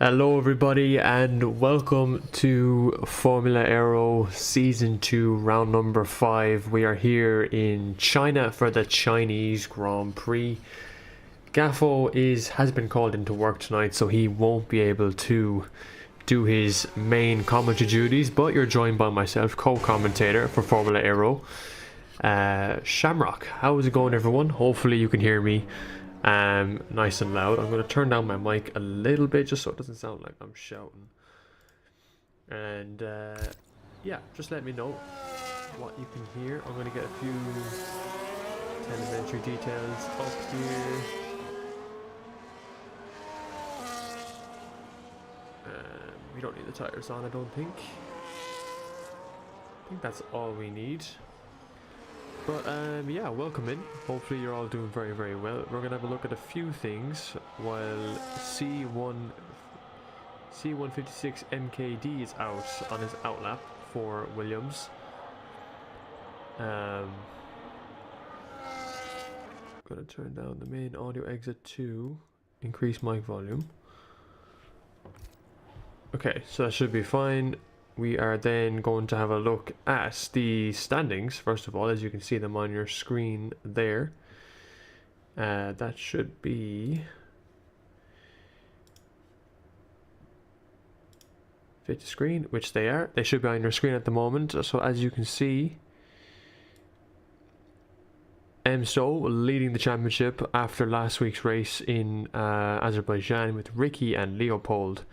Hello, everybody, and welcome to Formula Aero Season 2, round number 5. We are here in China for the Chinese Grand Prix. Gaffo has been called into work tonight, so he won't be able to do his main commentary duties, but you're joined by myself, co-commentator for Formula Aero, Shamrock. How is it going, everyone? Hopefully you can hear me nice and loud. I'm going to turn down my mic a little bit just so it doesn't sound like I'm shouting. And yeah, just let me know what you can hear. I'm going to get a few telemetry details up here. We don't need the tires on, I don't think. I think that's all we need. But yeah, welcome in. Hopefully you're all doing very, very well. We're going to have a look at a few things while C156 MKD is out on his outlap for Williams. I'm going to turn down the main audio exit to increase mic volume. Okay, so that should be fine. We are then going to have a look at the standings, first of all, as you can see them on your screen there. That should be fit to screen, which they are. They should be on your screen at the moment. So as you can see, Emso leading the championship after last week's race in Azerbaijan with Ricky and Leopold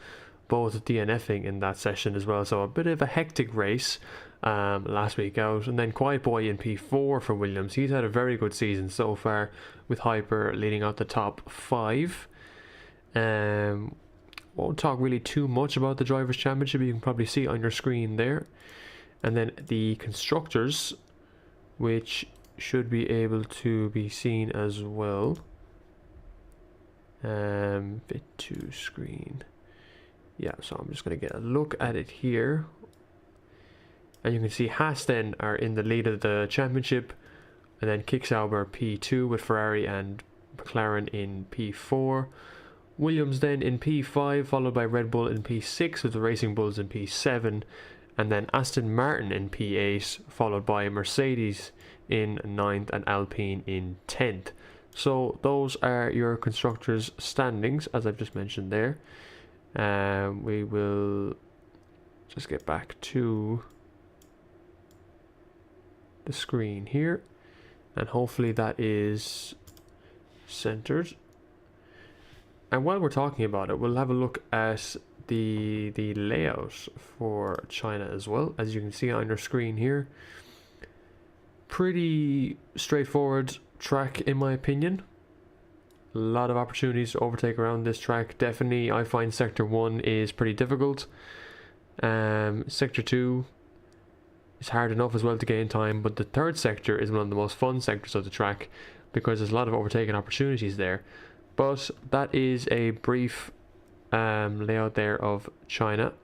both DNFing in that session as well, so a bit of a hectic race last week out. And then Quiet Boy in P4 for Williams. He's had a very good season so far, with Hyper leading out the top 5. Won't talk really too much about the Drivers' Championship. You can probably see it on your screen there. And then the Constructors, which should be able to be seen as well. Bit to screen. Yeah, so I'm just going to get a look at it here. And you can see Haas then are in the lead of the championship. And then Kicksauber P2 with Ferrari and McLaren in P4. Williams then in P5, followed by Red Bull in P6 with the Racing Bulls in P7. And then Aston Martin in P8, followed by Mercedes in 9th and Alpine in 10th. So those are your constructors' standings, as I've just mentioned there. We will just get back to the screen here, and hopefully that is centered. And while we're talking about it, we'll have a look at the layout for China as well. As you can see on your screen here, pretty straightforward track in my opinion. A lot of opportunities to overtake around this track. Definitely I find sector 1 is pretty difficult. Sector 2 is hard enough as well to gain time, but the third sector is one of the most fun sectors of the track because there's a lot of overtaking opportunities there. But that is a brief layout there of China,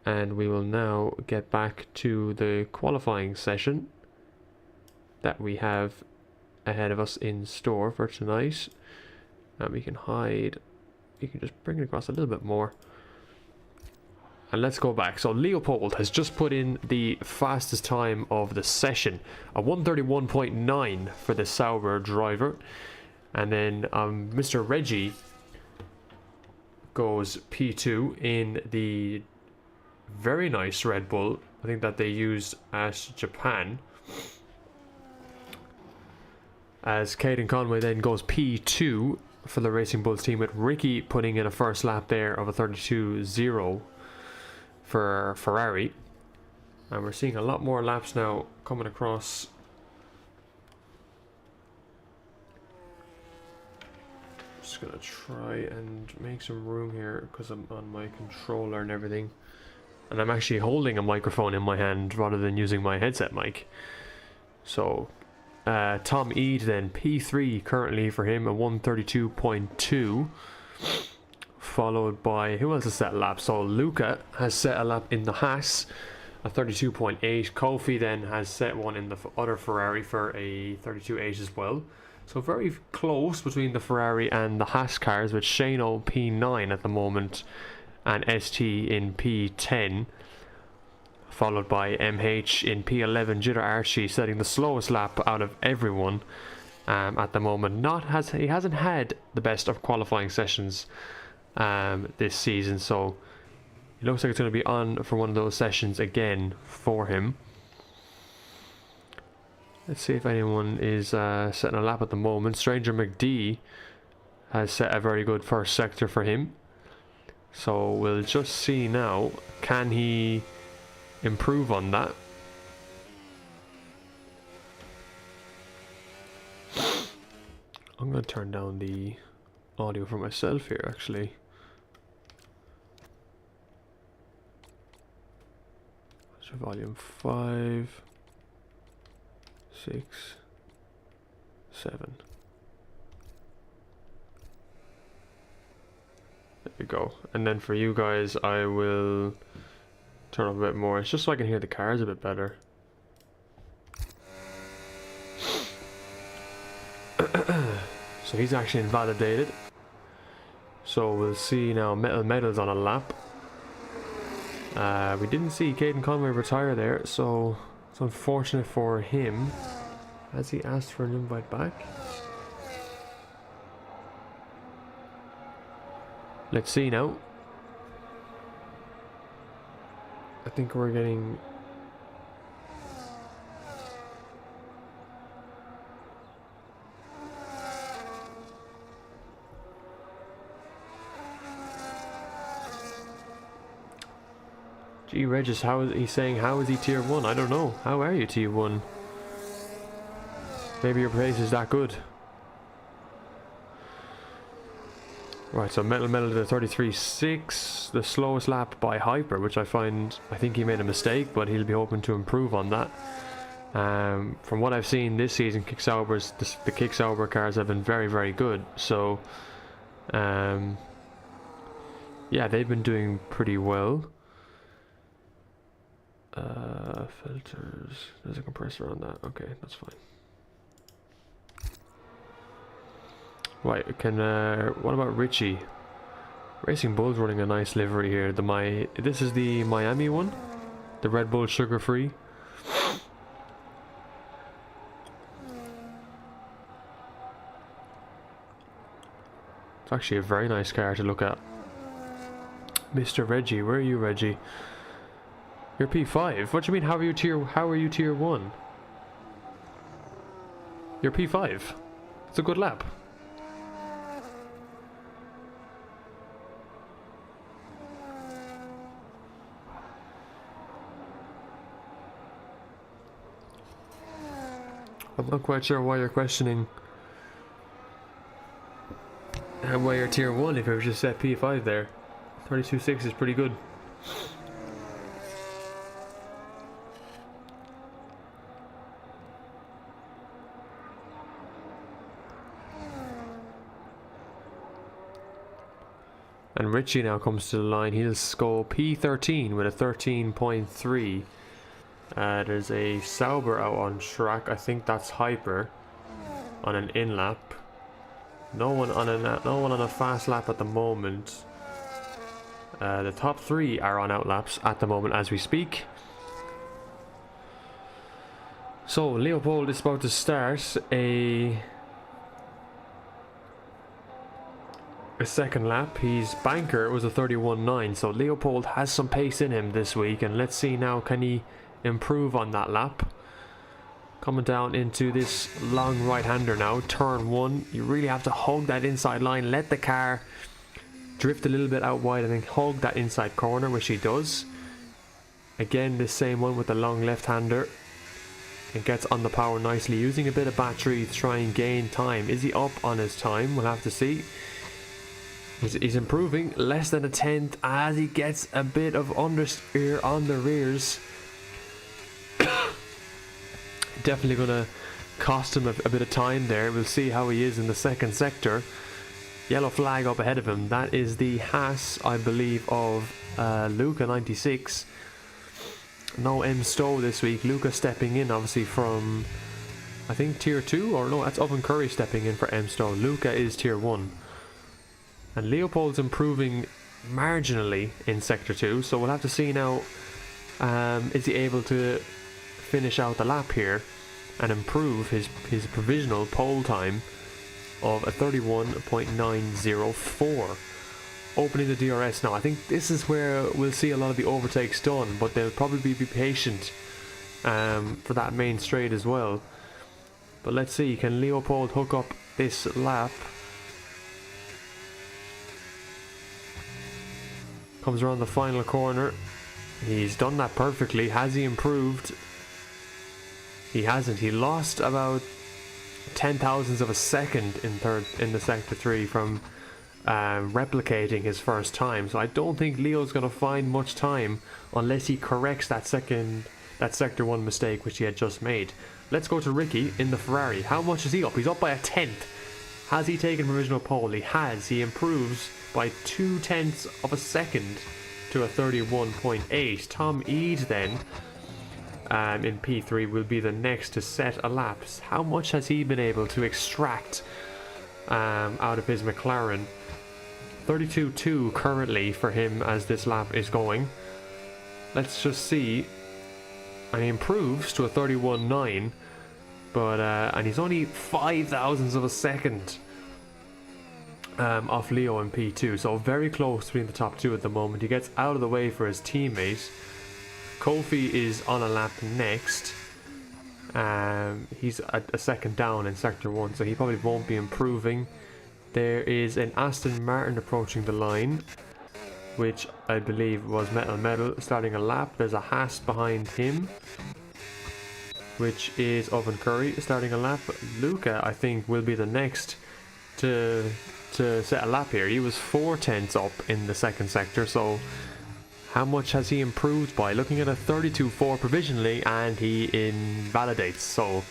and we will now get back to the qualifying session that we have ahead of us in store for tonight. And we can hide, you can just bring it across a little bit more, and let's go back. So Leopold has just put in the fastest time of the session, a 1:31.9 for the Sauber driver. And then Mr. Reggie goes P2 in the very nice Red Bull, I think that they used at Japan. As Caden Conway then goes P2 for the Racing Bulls team, with Ricky putting in a first lap there of a 32.0 for Ferrari. And we're seeing a lot more laps now coming across. Just gonna try and make some room here because I'm on my controller and everything. And I'm actually holding a microphone in my hand rather than using my headset mic. So Tom Eade then P3 currently for him, a 1:32.2, followed by, who else has set a lap? So Luca has set a lap in the Haas, a 32.8. Kofi then has set one in the other Ferrari for a 32.8 as well. So very close between the Ferrari and the Haas cars, with Shano P9 at the moment and ST in P10, followed by MH in P11. Jitter Archie setting the slowest lap out of everyone at the moment. He hasn't had the best of qualifying sessions this season, so it looks like it's going to be on for one of those sessions again for him. Let's see if anyone is setting a lap at the moment. Stranger McD has set a very good first sector for him. So we'll just see now, can he improve on that? I'm going to turn down the audio for myself here actually. So volume 5, 6, 7. There we go. And then for you guys, I will turn up a bit more. It's just so I can hear the cars a bit better. So he's actually invalidated. So we'll see now. Metal's on a lap. We didn't see Caden Conway retire there, so it's unfortunate for him. Has he asked for an invite back? Let's see now. I think we're getting... Gee, Regis, how is he saying, how is he tier 1? I don't know. How are you tier 1? Maybe your pace is that good. Right, so Metal did a 33.6, the slowest lap by Hyper, which I think he made a mistake, but he'll be hoping to improve on that. From what I've seen this season, the Kick Sauber cars have been very, very good. So, yeah, they've been doing pretty well. Filters, there's a compressor on that. Okay, that's fine. Right, what about Richie? Racing Bull's running a nice livery here. This is the Miami one, the Red Bull sugar free. It's actually a very nice car to look at. Mr. Reggie, where are you, Reggie? You're P5. What do you mean? How are you tier 1? You're P5. It's a good lap. I'm not quite sure why you're questioning why you're tier 1 if it was just set P5 there. 32.6 is pretty good. And Richie now comes to the line. He'll score P13 with a 13.3. There's a Sauber out on track. I think that's Hyper on an in lap. No one on a fast lap at the moment. The top 3 are on out laps at the moment as we speak. So Leopold is about to start a second lap. His banker was a 31.9, so Leopold has some pace in him this week, and let's see now, can he improve on that lap? Coming down into this long right-hander now, turn 1. You really have to hug that inside line, let the car drift a little bit out wide and then hug that inside corner, which he does. Again, the same one with the long left-hander. It gets on the power nicely, using a bit of battery to try and gain time. Is he up on his time? We'll have to see. He's improving, less than a tenth as he gets a bit of understeer on the rears. Definitely going to cost him a bit of time there. We'll see how he is in the second sector. Yellow flag up ahead of him. That is the Haas, I believe, of Luca 96. No M Stowe this week. Luca stepping in, obviously, from I think tier 2, or no, that's Oven Curry stepping in for M Stone. Luca is tier 1. And Leopold's improving marginally in Sector 2, so we'll have to see now, is he able to finish out the lap here and improve his provisional pole time of a 31.904. Opening the DRS now. I think this is where we'll see a lot of the overtakes done, but they'll probably be patient for that main straight as well. But let's see, can Leopold hook up this lap? Comes around the final corner. He's done that perfectly. Has he improved? He hasn't. He lost about 10,000ths of a second in the Sector 3 from replicating his first time. So I don't think Leo's going to find much time unless he corrects that Sector 1 mistake which he had just made. Let's go to Ricky in the Ferrari. How much is he up? He's up by a tenth. Has he taken provisional pole? He has. He improves by 0.2 of a second to a 31.8. Tom Eade then in P3 will be the next to set a lap. How much has he been able to extract out of his McLaren? 32.2 currently for him as this lap is going. Let's just see. And he improves to a 31.9, but and he's only 0.005 of a second off Leo in P2, so very close between the top two at the moment. He gets out of the way for his teammate. Kofi is on a lap next. He's a second down in Sector 1, so he probably won't be improving. There is an Aston Martin approaching the line, which I believe was Metal starting a lap. There's a Haas behind him, which is Oven Curry starting a lap. Luca, I think, will be the next to set a lap here. He was 0.4 up in the second sector, so how much has he improved by? Looking at a 32.4 provisionally, and he invalidates. So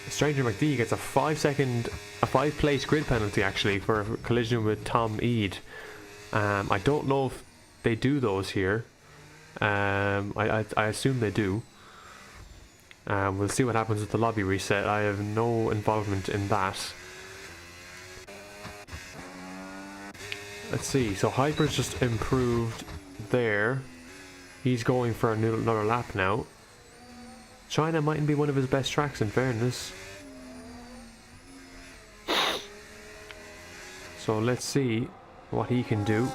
Stranger McD gets a 5-place grid penalty actually for a collision with Tom Eade. I don't know if they do those here. I assume they do. We'll see what happens with the lobby reset. I have no involvement in that. Let's see. So Hyper's just improved there. He's going for another lap now. China mightn't be one of his best tracks, in fairness. So let's see what he can do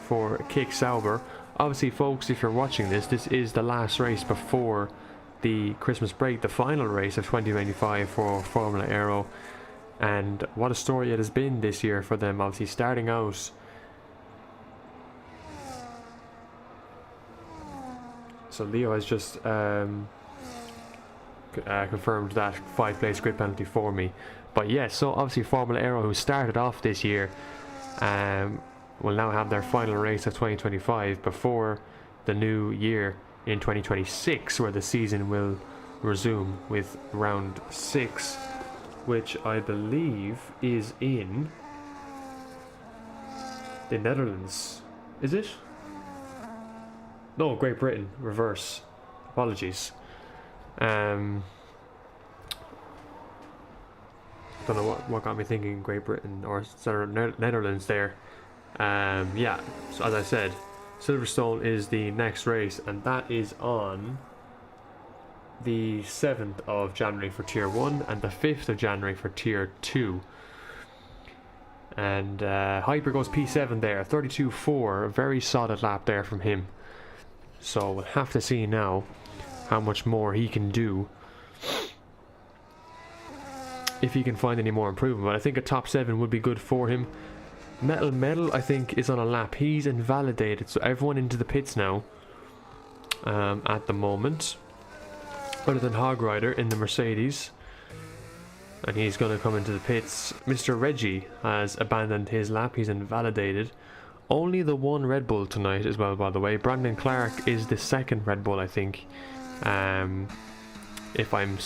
for Kick Sauber. Obviously, folks, if you're watching this, this is the last race before the Christmas break, the final race of 2025 for Formula Aero. And what a story it has been this year for them. Obviously, starting out so Leo has just confirmed that 5-place grid penalty for me. But yes, so obviously Formula Aero, who started off this year, will now have their final race of 2025 before the new year in 2026, where the season will resume with round 6, which I believe is in the Netherlands. Is it? No, Great Britain. Reverse. Apologies. Don't know what got me thinking Great Britain or Netherlands there. Yeah, so as I said, Silverstone is the next race, and that is on the 7th of January for Tier 1 and the 5th of January for Tier 2. And Hyper goes P7 there, 32.4, a very solid lap there from him. So we'll have to see now how much more he can do, if he can find any more improvement. But I think a top 7 would be good for him. Metal I think is on a lap. He's invalidated, so everyone into the pits now at the moment, other than Hog Rider in the Mercedes, and he's going to come into the pits. Mr. Reggie has abandoned his lap. He's invalidated. Only the one Red Bull tonight as well, by the way. Brandon Clark is the second Red Bull, I think, if I'm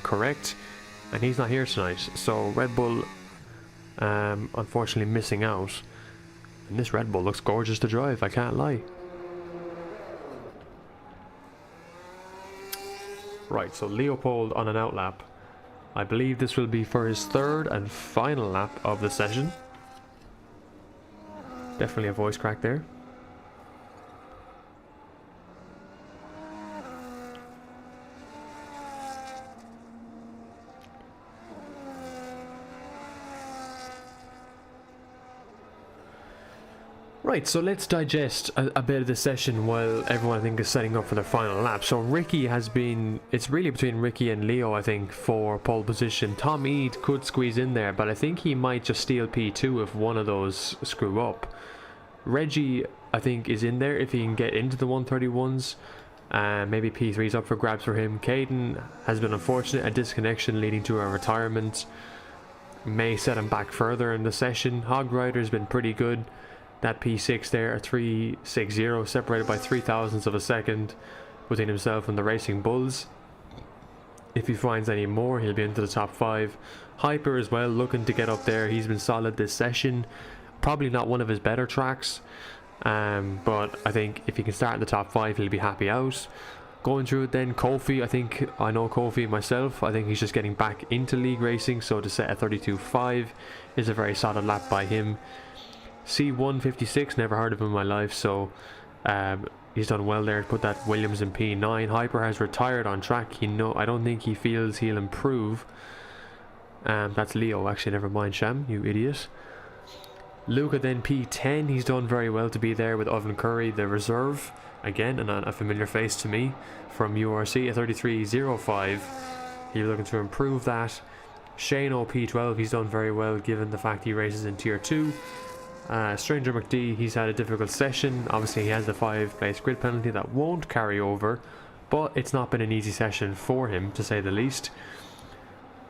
correct, and he's not here tonight. So Red Bull, unfortunately, missing out. And this Red Bull looks gorgeous to drive, I can't lie. Right, so Leopold on an outlap. I believe this will be for his third and final lap of the session. Definitely a voice crack there. Right, so let's digest a bit of the session while everyone I think is setting up for their final lap. So Ricky has been, it's really between Ricky and Leo I think for pole position. Tom Eade could squeeze in there, but I think he might just steal P2 if one of those screw up. Reggie I think is in there if he can get into the 131s. Maybe P3's up for grabs for him. Caden has been unfortunate, a disconnection leading to a retirement. May set him back further in the session. Hog Rider's been pretty good. That P6 there, a 360, separated by 0.003 of a second between himself and the Racing Bulls. If he finds any more, he'll be into the top 5. Hyper as well, looking to get up there. He's been solid this session. Probably not one of his better tracks, but I think if he can start in the top 5, he'll be happy out. Going through it then, Kofi, I know Kofi myself. I think he's just getting back into league racing, so to set a 32.5 is a very solid lap by him. C156, never heard of him in my life, so he's done well there to put that Williams in P9. Hyper has retired on track. I don't think he feels he'll improve. That's Leo, actually, never mind, Sham, you idiot. Luca then P10, he's done very well to be there with Oven Curry, the reserve, again, and a familiar face to me from URC, a 33.05. He's looking to improve that. Shane O P12, he's done very well given the fact he races in tier 2. Stranger McD, he's had a difficult session. Obviously he has the 5-place grid penalty that won't carry over, but it's not been an easy session for him to say the least.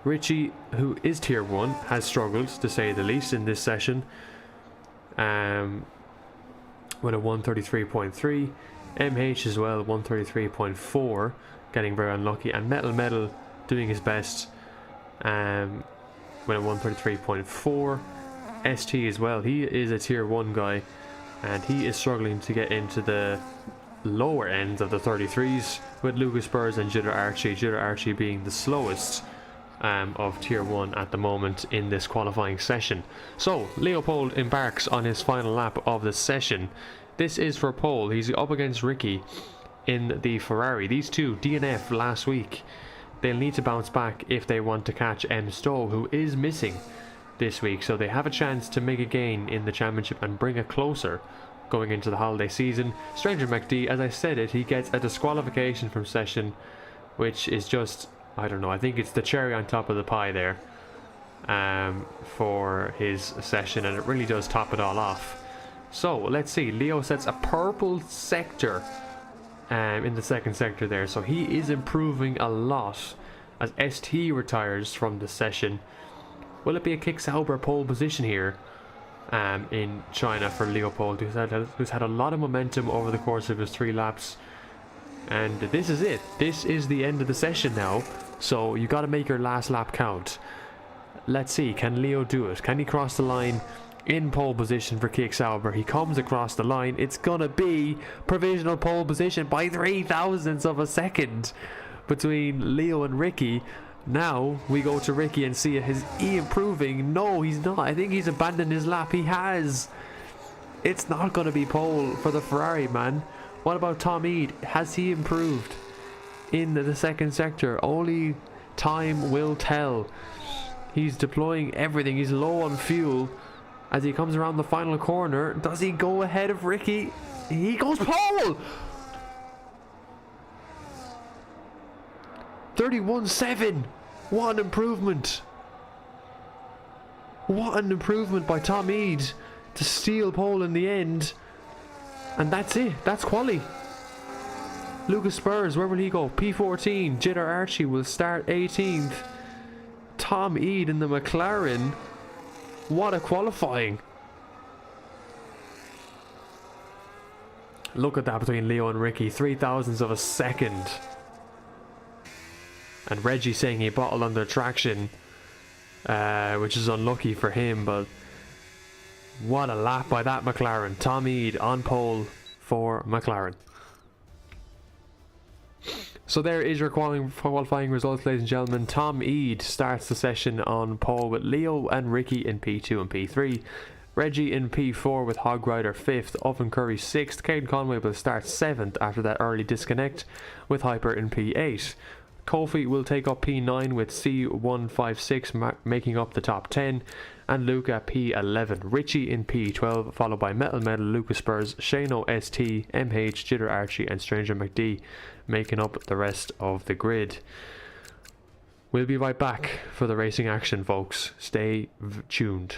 Richie, who is tier 1, has struggled to say the least in this session, with a 133.3. MH as well, 133.4, getting very unlucky, and Metal doing his best with a 133.4. ST as well, he is a tier 1 guy and he is struggling to get into the lower ends of the 33s with Lucas Spurs and Jitter Archie being the slowest of tier 1 at the moment in this qualifying session. So Leopold embarks on his final lap of the session. This is for pole. He's up against Ricky in the Ferrari. These two DNF last week. They'll need to bounce back if they want to catch M Stowe, who is missing this week, so they have a chance to make a gain in the championship and bring it closer going into the holiday season. Stranger McD, as I said it, he gets a disqualification from session, which is just, I don't know, I think it's the cherry on top of the pie there for his session, and it really does top it all off. So let's see, Leo sets a purple sector in the second sector there, so he is improving a lot as ST retires from the session. Will it be a Kick Sauber pole position here in China for Leopold, who's had a lot of momentum over the course of his 3 laps? And this is it. This is the end of the session now, so you got to make your last lap count. Let's see, can Leo do it? Can he cross the line in pole position for Kick Sauber? He comes across the line. It's gonna be provisional pole position by 0.003 of a second between Leo and Ricky. Now we go to Ricky and see, is he improving? No, he's not. I think he's abandoned his lap. He has. It's not going to be pole for the Ferrari, man. What about Tom Eade? Has he improved in the second sector? Only time will tell. He's deploying everything. He's low on fuel as he comes around the final corner. Does he go ahead of Ricky? He goes pole! 31.7. What an improvement. What an improvement by Tom Eade to steal pole in the end. And that's it. That's quali. Lucas Spurs, where will he go? P14. Jitter Archie will start 18th. Tom Eade in the McLaren. What a qualifying. Look at that between Leo and Ricky. 0.003 of a second. And Reggie saying he bottled under traction, which is unlucky for him, but what a lap by that McLaren. Tom Eade on pole for McLaren. So there is your qualifying results, ladies and gentlemen. Tom Eade starts the session on pole with Leo and Ricky in P2 and P3. Reggie in P4 with Hog Rider 5th, Oven Curry 6th. Caden Conway will start 7th after that early disconnect with Hyper in P8. Kofi will take up P9 with C156 making up the top 10, and Luca P11. Richie in P12, followed by Metal Metal, Lucas Spurs, Shano ST, MH, Jitter Archie and Stranger McD making up the rest of the grid. We'll be right back for the racing action, folks. Stay tuned.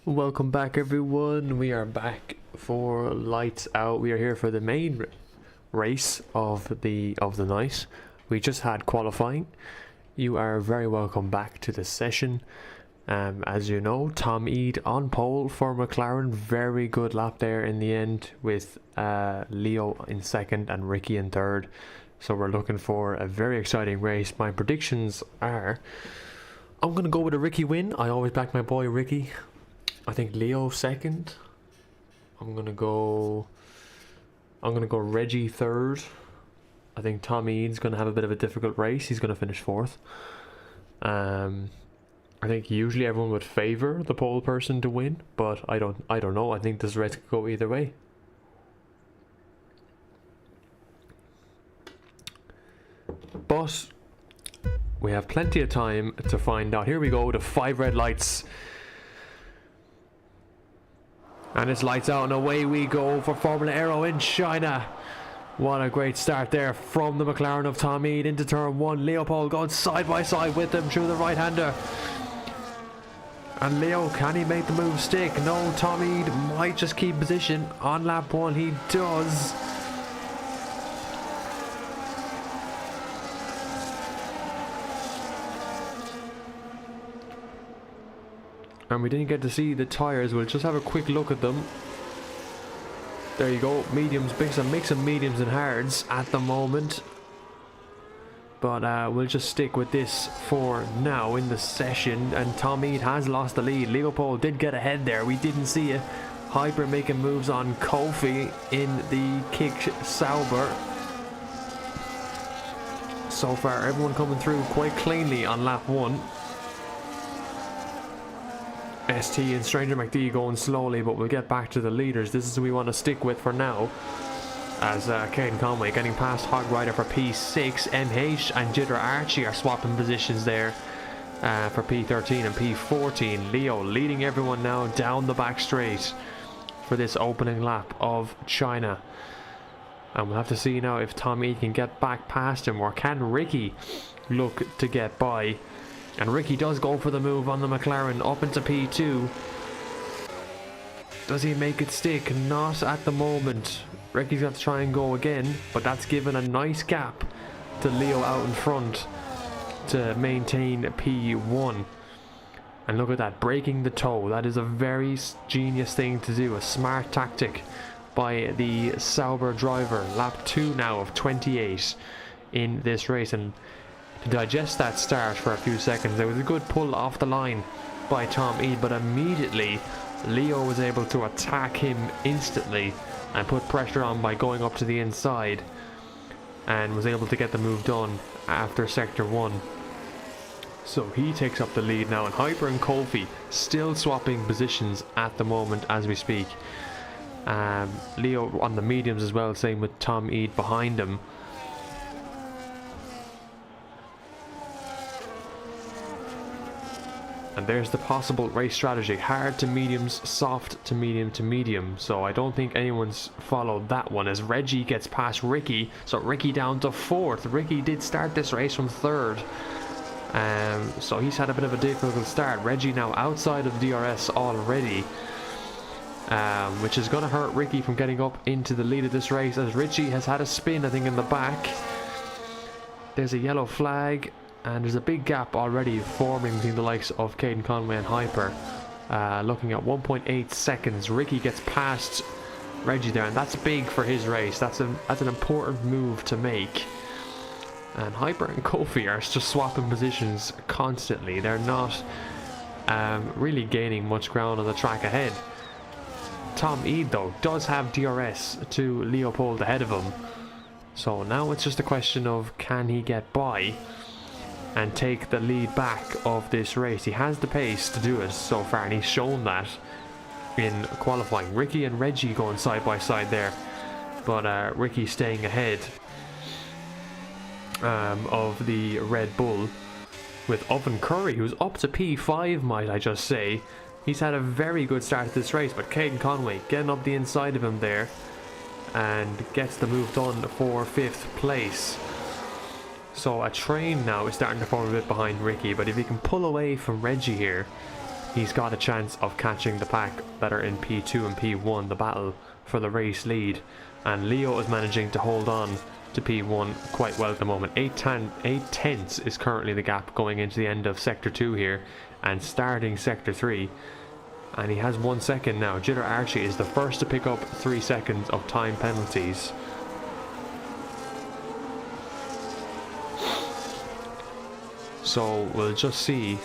Welcome back, everyone. We are back for Lights Out. We are here for the main race of the night. We just had qualifying. You are very welcome back to the session. As you know, Tom Eade on pole for McLaren. Very good lap there in the end, with Leo in second and Ricky in third. So we're looking for a very exciting race. My predictions are, I'm going to go with a Ricky win. I always back my boy Ricky. I think Leo second. I'm gonna go Reggie third. I think Tom Eade's gonna have a bit of a difficult race. He's gonna finish fourth. I think usually everyone would favor the pole person to win, but I don't know. I think this race could go either way. But we have plenty of time to find out. Here we go, the 5 red lights. And it's lights out and away we go for Formula Aero in China. What a great start there from the McLaren of Tom Eade into turn 1. Leopold going side by side with them through the right-hander. And Leo, can he make the move stick? No, Tom Eade might just keep position on lap 1. He does. And we didn't get to see the tyres. We'll just have a quick look at them. There you go, mediums, mix of mediums and hards at the moment. But we'll just stick with this for now in the session. And Tom Eade has lost the lead. Leopold did get ahead there. We didn't see it. Hyper making moves on Kofi in the kick Sauber. So far, everyone coming through quite cleanly on lap 1. ST and Stranger McD going slowly, but we'll get back to the leaders. This is who we want to stick with for now, as Caden Conway getting past Hog Rider for P6. MH and Jitter Archie are swapping positions there for P13 and P14. Leo leading everyone now down the back straight for this opening lap of China. And we'll have to see now if Tom Eade can get back past him, or can Ricky look to get by. And Ricky does go for the move on the McLaren up into P2. Does he make it stick? Not at the moment. Ricky's got to try and go again, but that's given a nice gap to Leo out in front to maintain P1. And look at that, breaking the toe. That is a very genius thing to do, a smart tactic by the Sauber driver. Lap 2 now of 28 in this race. And to digest that start for a few seconds, there was a good pull off the line by Tom Eade, but immediately Leo was able to attack him instantly and put pressure on by going up to the inside, and was able to get the move done after sector 1. So he takes up the lead now, and Hyper and Kofi still swapping positions at the moment as we speak. Leo on the mediums as well, same with Tom Eade behind him. And there's the possible race strategy: hard to mediums, soft to medium. So I don't think anyone's followed that one, as Reggie gets past Ricky. So Ricky down to 4th. Ricky did start this race from 3rd. So he's had a bit of a difficult start. Reggie now outside of DRS already, which is going to hurt Ricky from getting up into the lead of this race, as Richie has had a spin, I think, in the back. There's a yellow flag. And there's a big gap already forming between the likes of Caden Conway and Hyper. Looking at 1.8 seconds. Ricky gets past Reggie there, and that's big for his race. That's an important move to make. And Hyper and Kofi are just swapping positions constantly. They're not really gaining much ground on the track ahead. Tom Eade, though, does have DRS to Leopold ahead of him. So now it's just a question of, can he get by and take the lead back of this race? He has the pace to do it so far, and he's shown that in qualifying. Ricky and Reggie going side by side there, but Ricky staying ahead of the Red Bull, with Owen Curry, who's up to P5, might I just say. He's had a very good start to this race, but Caden Conway getting up the inside of him there and gets the move done for 5th place. So a train now is starting to form a bit behind Ricky, but if he can pull away from Reggie here, he's got a chance of catching the pack that are in P2 and P1, the battle for the race lead. And Leo is managing to hold on to P1 quite well at the moment. 8 tenths is currently the gap going into the end of Sector 2 here and starting Sector 3. And he has 1 second now. Jitter Archie is the first to pick up 3 seconds of time penalties. So we'll just see.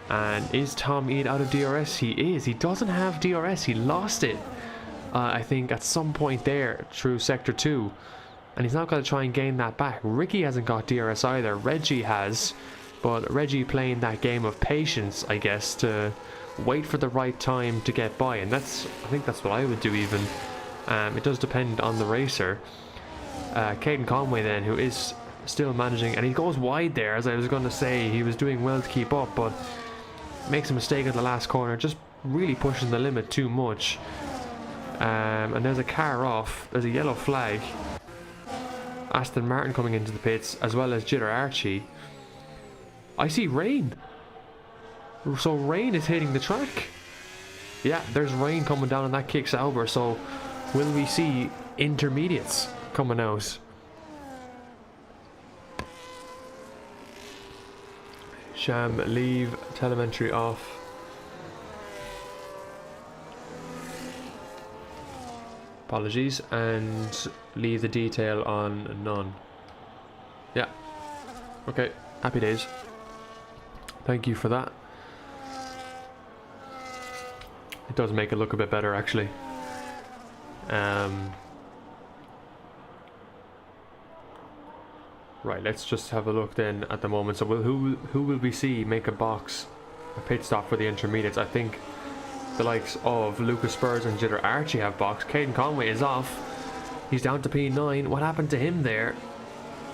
And is Tom Eade out of DRS? He is. He doesn't have DRS. He lost it, I think, at some point there through Sector 2. And he's not going to try and gain that back. Ricky hasn't got DRS either. Reggie has. But Reggie playing that game of patience, I guess, to wait for the right time to get by. And I think that's what I would do even. It does depend on the racer. Caden Conway then, who is still managing, and he goes wide there, as I was going to say. He was doing well to keep up, but makes a mistake at the last corner, just really pushing the limit too much. And there's a car off. There's a yellow flag. Aston Martin coming into the pits, as well as Jitter Archie. I see rain. So rain is hitting the track. Yeah, there's rain coming down, and that kicks Sauber. So will we see intermediates coming out? Sham, leave telemetry off. Apologies, and leave the detail on none. Yeah. Okay, happy days. Thank you for that. It does make it look a bit better, actually. Right, let's just have a look then at the moment. So who will we see make a pit stop for the intermediates? I think the likes of Lucas Spurs and Jitter Archie have boxed. Caden Conway is off. He's down to P9. What happened to him there?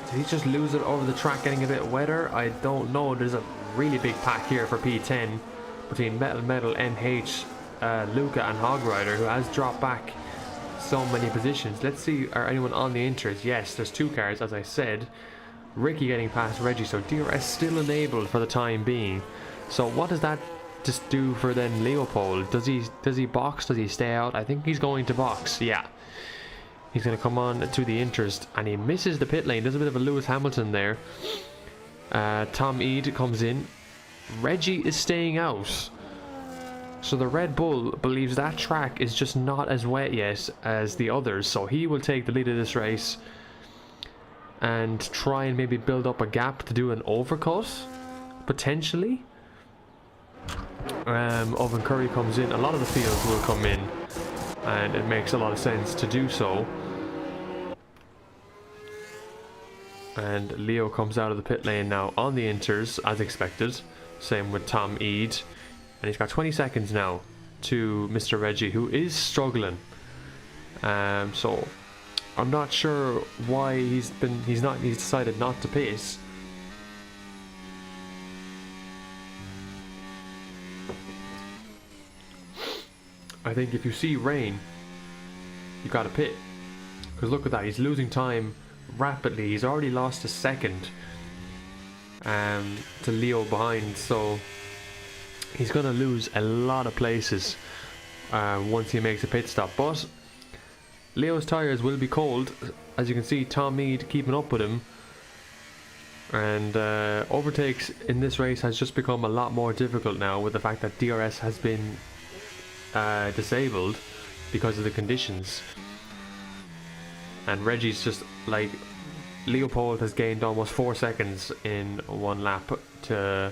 Did he just lose it over the track getting a bit wetter? I don't know. There's a really big pack here for P10 between Metal, MH, Luca and Hog Rider, who has dropped back so many positions. Let's see, are anyone on the inters? Yes, there's 2 cars, as I said. Ricky getting past Reggie, so DRS still enabled for the time being. So what does that just do for then Leopold? Does he box? Does he stay out? I think he's going to box. Yeah, he's going to come on to the inters, and he misses the pit lane. There's a bit of a Lewis Hamilton there. Tom Eade comes in. Reggie is staying out. So the Red Bull believes that track is just not as wet yet as the others, so he will take the lead of this race and try and maybe build up a gap to do an overcut, potentially. Owen Curry comes in. A lot of the fields will come in, and it makes a lot of sense to do so. And Leo comes out of the pit lane now on the inters, as expected. Same with Tom Eade. And he's got 20 seconds now to Mr. Reggie, who is struggling. So I'm not sure why he's decided not to pace. I think if you see rain, you gotta pit. Because look at that, he's losing time rapidly. He's already lost a second to Leo behind, so he's going to lose a lot of places once he makes a pit stop. But Leo's tyres will be cold. As you can see, Tom Eade keeping up with him. And overtakes in this race has just become a lot more difficult now, with the fact that DRS has been disabled because of the conditions. And Reggie's just like, Leopold has gained almost 4 seconds in 1 lap to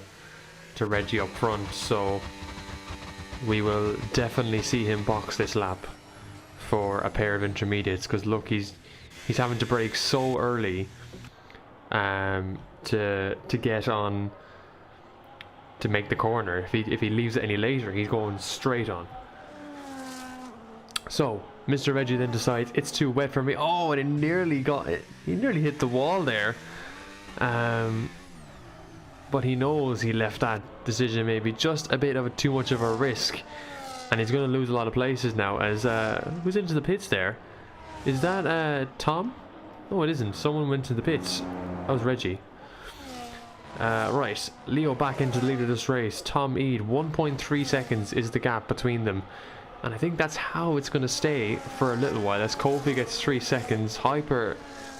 Reggie up front, so we will definitely see him box this lap for a pair of intermediates, because look, he's having to brake so early to get on to make the corner. If he leaves it any later, he's going straight on. So Mr. Reggie then decides it's too wet for me. Oh, and he nearly hit the wall there. But he knows he left that decision maybe just a bit of too much of a risk, and he's going to lose a lot of places now. As who's into the pits there? Is that Tom? No, it isn't. Someone went to the pits. That was Reggie. Right, Leo back into the lead of this race. Tom Eade, 1.3 seconds is the gap between them. And I think that's how it's going to stay for a little while, as Kofi gets 3 seconds. Hyper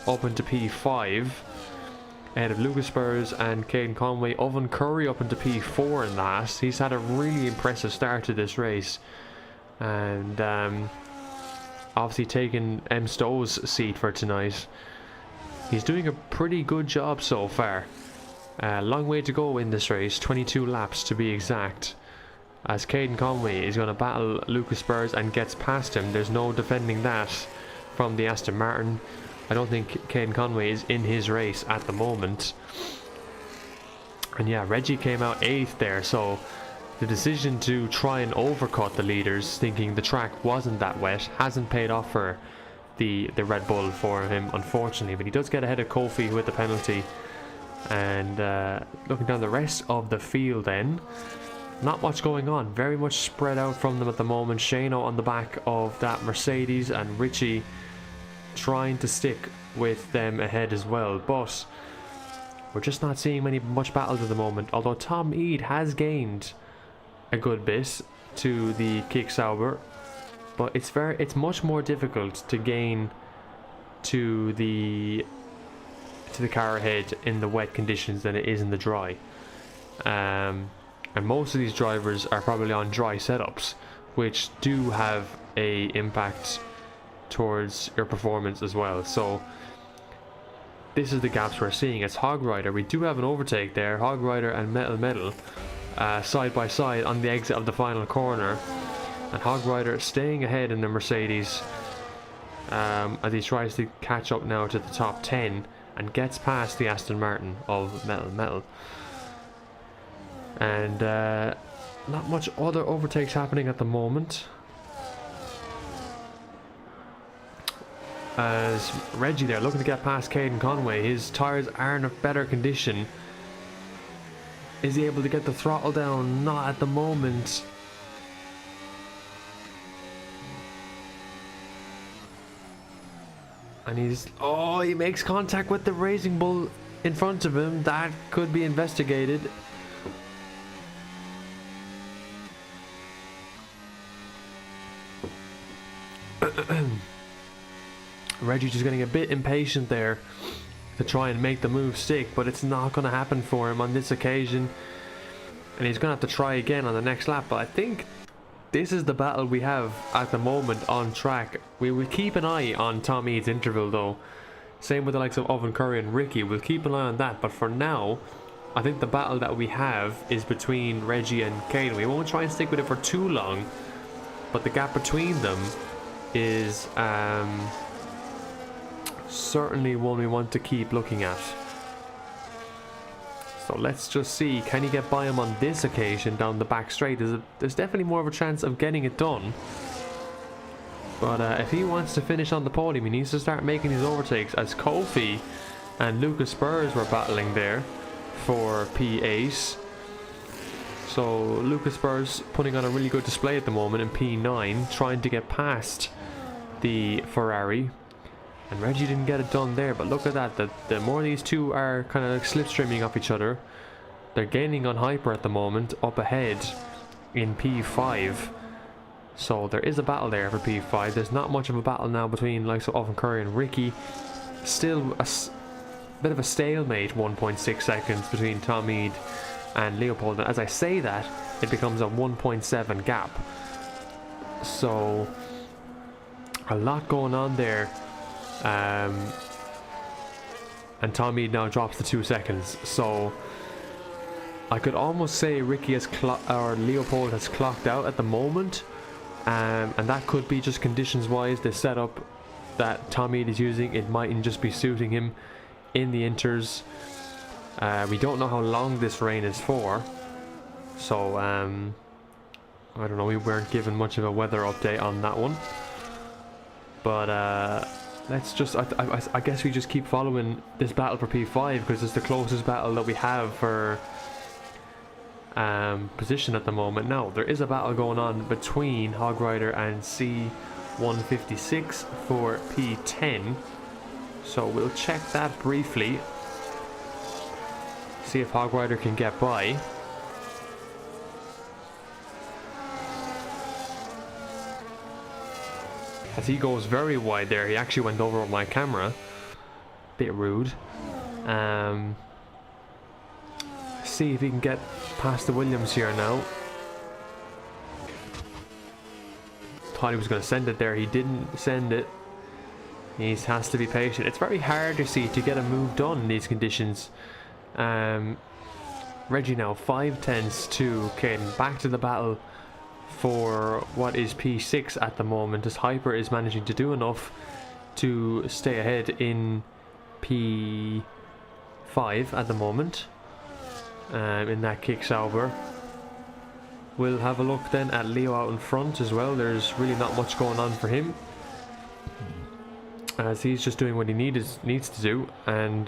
up into P5 ahead of Lucas Spurs and Caden Conway. Owen Curry up into P4 in last. He's had a really impressive start to this race, and obviously taking M. Stowe's seat for tonight. He's doing a pretty good job so far. Long way to go in this race, 22 laps to be exact, as Caden Conway is going to battle Lucas Spurs and gets past him. There's no defending that from the Aston Martin. I don't think Caden Conway is in his race at the moment. And yeah, Reggie came out 8th there, so the decision to try and overcut the leaders, thinking the track wasn't that wet, hasn't paid off for the Red Bull for him, unfortunately. But he does get ahead of Kofi with the penalty. And looking down the rest of the field then, not much going on, very much spread out from them at the moment. Shano on the back of that Mercedes, and Richie trying to stick with them ahead as well, but we're just not seeing much battles at the moment. Although Tom Eade has gained a good bit to the Kick Sauber, but it's much more difficult to gain to the car ahead in the wet conditions than it is in the dry. And most of these drivers are probably on dry setups, which do have a impact towards your performance as well. So this is the gaps we're seeing. It's Hog Rider. We do have an overtake there. Hog Rider and Metal side by side on the exit of the final corner, and Hog Rider staying ahead in the Mercedes as he tries to catch up now to the top 10 and gets past the Aston Martin of Metal. And not much other overtakes happening at the moment, as Reggie there looking to get past Caden Conway. His tyres are in a better condition. Is he able to get the throttle down? Not at the moment. And he makes contact with the Racing Bull in front of him. That could be investigated. Reggie just getting a bit impatient there to try and make the move stick, but it's not going to happen for him on this occasion, and he's going to have to try again on the next lap. But I think this is the battle we have at the moment on track. We will keep an eye on Tom Eade's interval though, same with the likes of Owen Curry and Ricky. We'll keep an eye on that, but for now I think the battle that we have is between Reggie and Caden. We won't try and stick with it for too long, but the gap between them is certainly one we want to keep looking at. So let's just see, can he get by him on this occasion down the back straight? There's definitely more of a chance of getting it done, but if he wants to finish on the podium, he needs to start making these overtakes, as Kofi and Lucas Spurs were battling there for P8. So Lucas Spurs putting on a really good display at the moment in P9, trying to get past the Ferrari, and Reggie didn't get it done there. But look at that, the more these two are kind of slipstreaming off each other, they're gaining on Hyper at the moment, up ahead in P5. So there is a battle there for P5. There's not much of a battle now between likes of Owen Curry and Ricky. Still a bit of a stalemate, 1.6 seconds between Tom Eade and Leopold. And as I say that, it becomes a 1.7 gap. So a lot going on there. And Tom Eade now drops to 2 seconds. So I could almost say Ricky has or Leopold has clocked out at the moment. And that could be just conditions wise, the setup that Tom Eade is using, it mightn't just be suiting him in the inters. We don't know how long this rain is for, so I don't know, we weren't given much of a weather update on that one. But let's just, I guess we just keep following this battle for P5, because it's the closest battle that we have for position at the moment. Now there is a battle going on between Hog Rider and C156 for P10, so we'll check that briefly. See if Hog Rider can get by. As he goes very wide there, he actually went over my camera. Bit rude. See if he can get past the Williams here now. Thought he was going to send it there. He didn't send it. He has to be patient. It's very hard to see to get a move done in these conditions. Reggie now 5/10 to Caden. Back to the battle for what is P6 at the moment, as Hyper is managing to do enough to stay ahead in P5 at the moment. In that kick Sauber. We'll have a look then at Leo out in front as well. There's really not much going on for him, as he's just doing what he needs to do and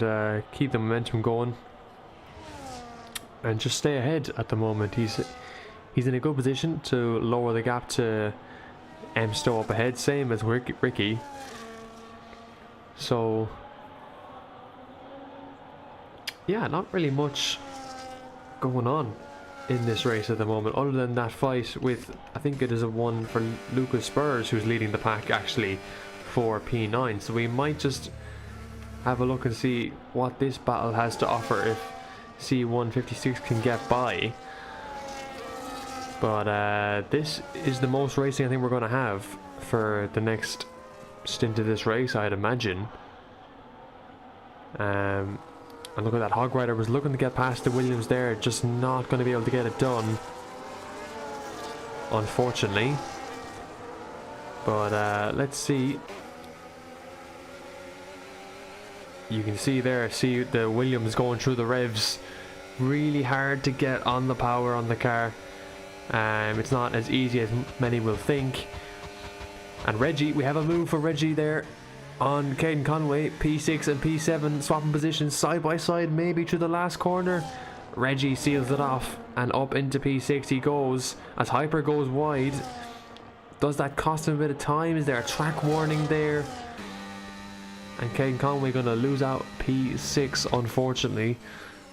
keep the momentum going and just stay ahead at the moment. He's in a good position to lower the gap to M Stowe up ahead, same as Ricky. So yeah, not really much going on in this race at the moment, other than that fight with, I think it is a one for Lucas Spurs, who's leading the pack actually for P9. So we might just have a look and see what this battle has to offer if C156 can get by. But this is the most racing I think we're going to have for the next stint of this race, I'd imagine. And look at that, Hog Rider was looking to get past the Williams there, just not going to be able to get it done, unfortunately. But let's see. You can see there, see the Williams going through the revs. Really hard to get on the power on the car. It's not as easy as many will think. And Reggie, we have a move for Reggie there on Caden Conway. P6 and P7 swapping positions side by side, maybe to the last corner. Reggie seals it off and up into P6 he goes as Hyper goes wide. Does that cost him a bit of time? Is there a track warning there? And Caden Conway going to lose out P6 unfortunately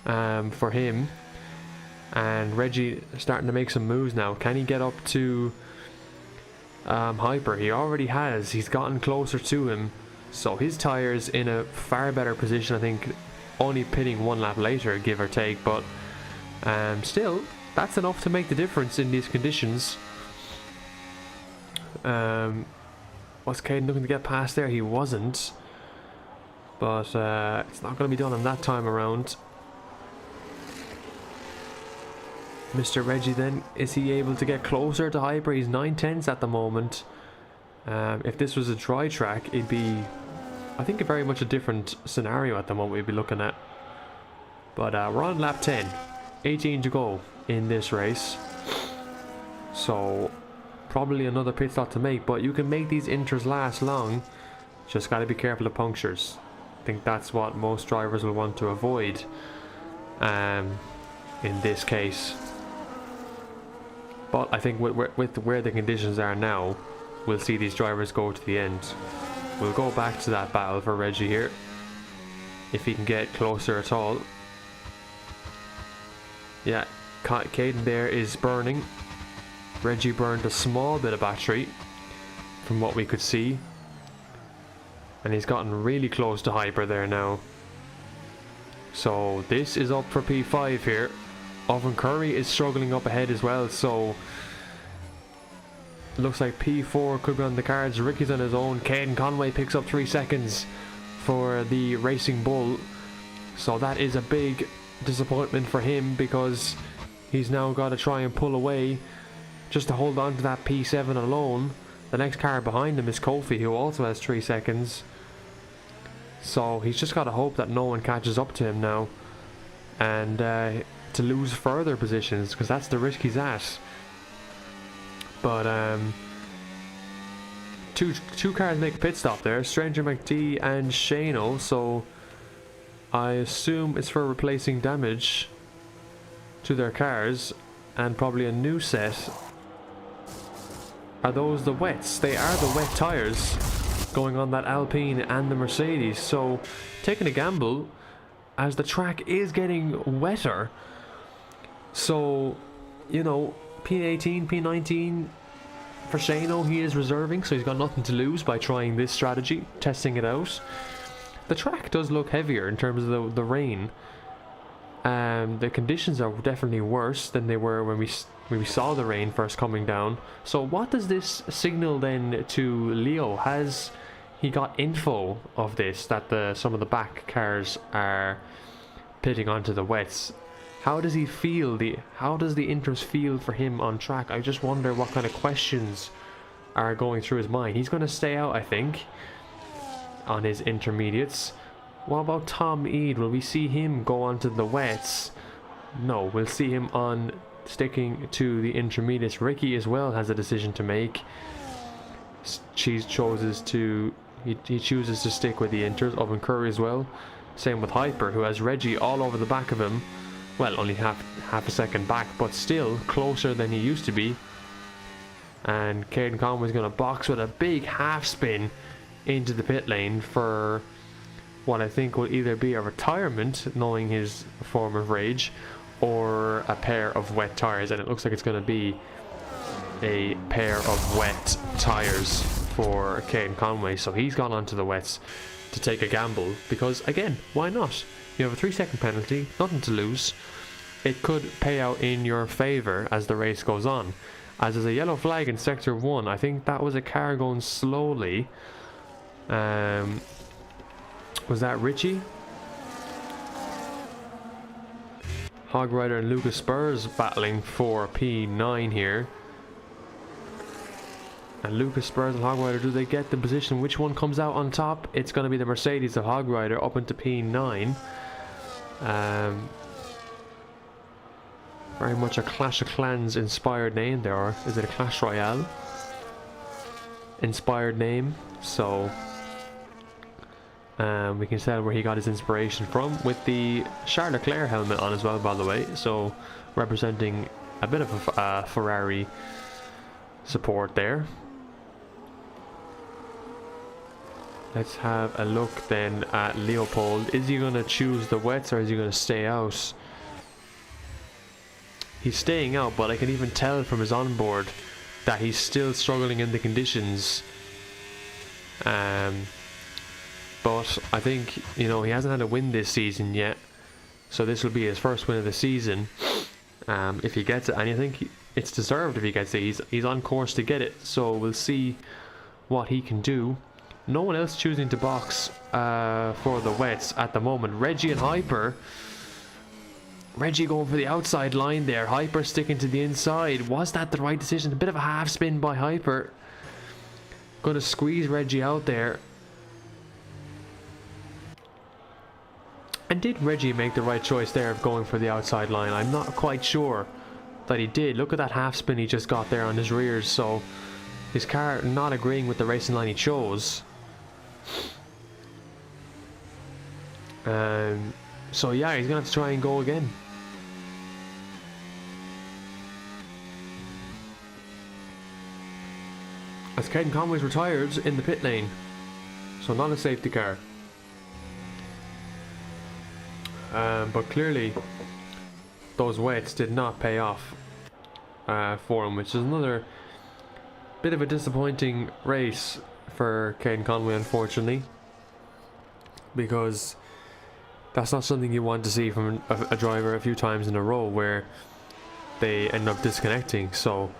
for him. And Reggie starting to make some moves now. Can he get up to Hyper? He already has. He's gotten closer to him. So his tyres in a far better position, I think, only pitting one lap later, give or take. But still, that's enough to make the difference in these conditions. Was Caden looking to get past there? He wasn't. But it's not going to be done on that time around. Mr. Reggie then, is he able to get closer to Hyper? He's 9/10 at the moment. If this was a dry track, it'd be, I think, very much a different scenario at the moment we'd be looking at. But we're on lap 10, 18 to go in this race. So probably another pit stop to make, but you can make these inters last long. Just got to be careful of punctures. I think that's what most drivers will want to avoid in this case. But I think with where the conditions are now, we'll see these drivers go to the end. We'll go back to that battle for Reggie here, if he can get closer at all. Yeah, Caden there is burning. Reggie burned a small bit of battery from what we could see. And he's gotten really close to Hyper there now. So this is up for P5 here. Oven Curry is struggling up ahead as well, so looks like P4 could be on the cards. Ricky's on his own. Caden Conway picks up 3 seconds for the Racing Bull, so that is a big disappointment for him, because he's now got to try and pull away just to hold on to that P7 alone. The next car behind him is Kofi, who also has 3 seconds, so he's just got to hope that no one catches up to him now, and to lose further positions, because that's the risk he's at. But two cars make a pit stop there, Stranger McD and Shano, so I assume it's for replacing damage to their cars and probably a new set. Are those the wets? They are the wet tires going on that Alpine and the Mercedes, so taking a gamble as the track is getting wetter. So, you know, P18, P19 for Shano, he is reserving, so he's got nothing to lose by trying this strategy, testing it out. The track does look heavier in terms of the rain. The conditions are definitely worse than they were when we saw the rain first coming down. So what does this signal then to Leo? Has he got info of this, that some of the back cars are pitting onto the wets? How does he feel? How does the Inters feel for him on track? I just wonder what kind of questions are going through his mind. He's going to stay out, I think, on his intermediates. What about Tom Eade? Will we see him go onto the wets? No, we'll see him on sticking to the intermediates. Ricky as well has a decision to make. He chooses to stick with the Inters. Owen Curry as well. Same with Hyper, who has Reggie all over the back of him. Well, only half a second back, but still closer than he used to be. And Caden Conway's going to box with a big half spin into the pit lane for what I think will either be a retirement, knowing his form of rage, or a pair of wet tires. And it looks like it's going to be a pair of wet tires for Caden Conway. So he's gone onto the wets to take a gamble, because again, why not? You have a 3-second penalty, nothing to lose. It could pay out in your favour as the race goes on. As there's a yellow flag in sector 1, I think that was a car going slowly. Was that Richie? Hog Rider and Lucas Spurs battling for P9 here. And Lucas Spurs and Hog Rider, do they get the position? Which one comes out on top? It's going to be the Mercedes of Hog Rider up into P9. Very much a Clash of Clans inspired name there, or is it a Clash Royale inspired name? So we can tell where he got his inspiration from, with the Charles Leclerc helmet on as well, by the way, so representing a bit of a Ferrari support there. Let's have a look then at Leopold. Is he going to choose the wets, or is he going to stay out? He's staying out, but I can even tell from his onboard that he's still struggling in the conditions. But I think, you know, he hasn't had a win this season yet, so this will be his first win of the season. If he gets it, and I think it's deserved if he gets it. He's on course to get it, so we'll see what he can do. No one else choosing to box for the wets at the moment. Reggie and Hyper. Reggie going for the outside line there. Hyper sticking to the inside. Was that the right decision? A bit of a half spin by Hyper. Going to squeeze Reggie out there. And did Reggie make the right choice there of going for the outside line? I'm not quite sure that he did. Look at that half spin he just got there on his rears. So his car not agreeing with the racing line he chose. So yeah, he's going to have to try and go again. As Caden Conway's retired in the pit lane. So not a safety car. But clearly those wets did not pay off for him, which is another bit of a disappointing race for Caden Conway, unfortunately, because that's not something you want to see from a driver a few times in a row, where they end up disconnecting. So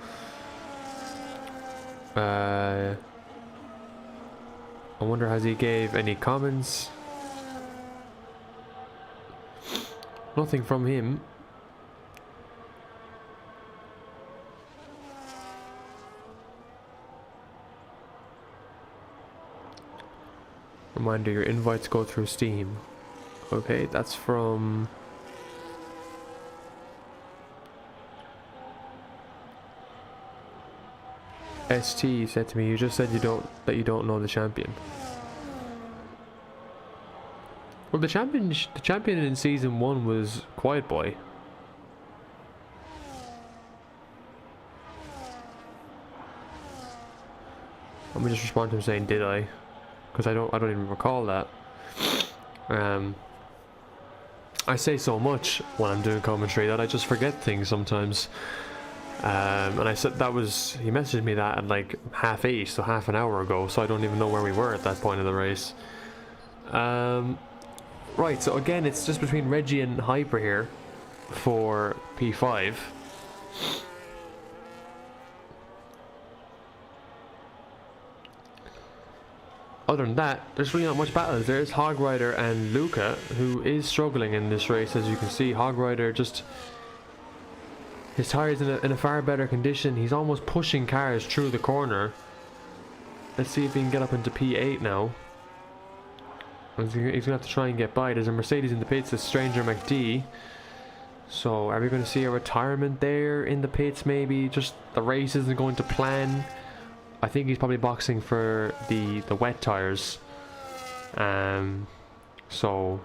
I wonder, has he gave any comments? Nothing from him. Reminder, your invites go through Steam. Okay, that's from ST. Said to me, you just said you don't know the champion. Well, the champion in season 1 was Quiet Boy. Let me just respond to him saying, did I? Because I don't even recall that. I say so much when I'm doing commentary that I just forget things sometimes. And I said that was, he messaged me that at like 8:30, so half an hour ago, so I don't even know where we were at that point of the race. Right, so again, it's just between Reggie and Hyper here for P5. Other than that, there's really not much battle. There's Hog Rider and Luca, who is struggling in this race, as you can see. Hog Rider just... his tyres in a far better condition. He's almost pushing cars through the corner. Let's see if he can get up into P8 now. He's going to have to try and get by. There's a Mercedes in the pits, a Stranger McD. So are we going to see a retirement there in the pits maybe? Just the race isn't going to plan. I think he's probably boxing for the wet tyres. So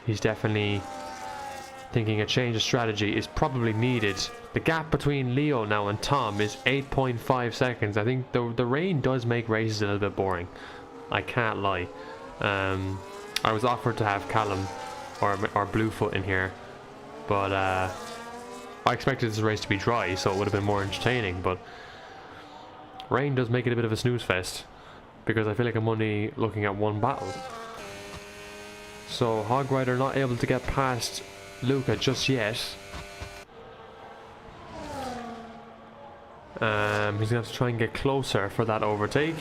he's definitely thinking a change of strategy is probably needed. The gap between Leo now and Tom is 8.5 seconds. I think the rain does make races a little bit boring. I can't lie. I was offered to have Callum or Bluefoot in here, but I expected this race to be dry, so it would have been more entertaining, but rain does make it a bit of a snooze fest, because I feel like I'm only looking at one battle. So Hog Rider not able to get past Luca just yet. He's going to have to try and get closer for that overtake.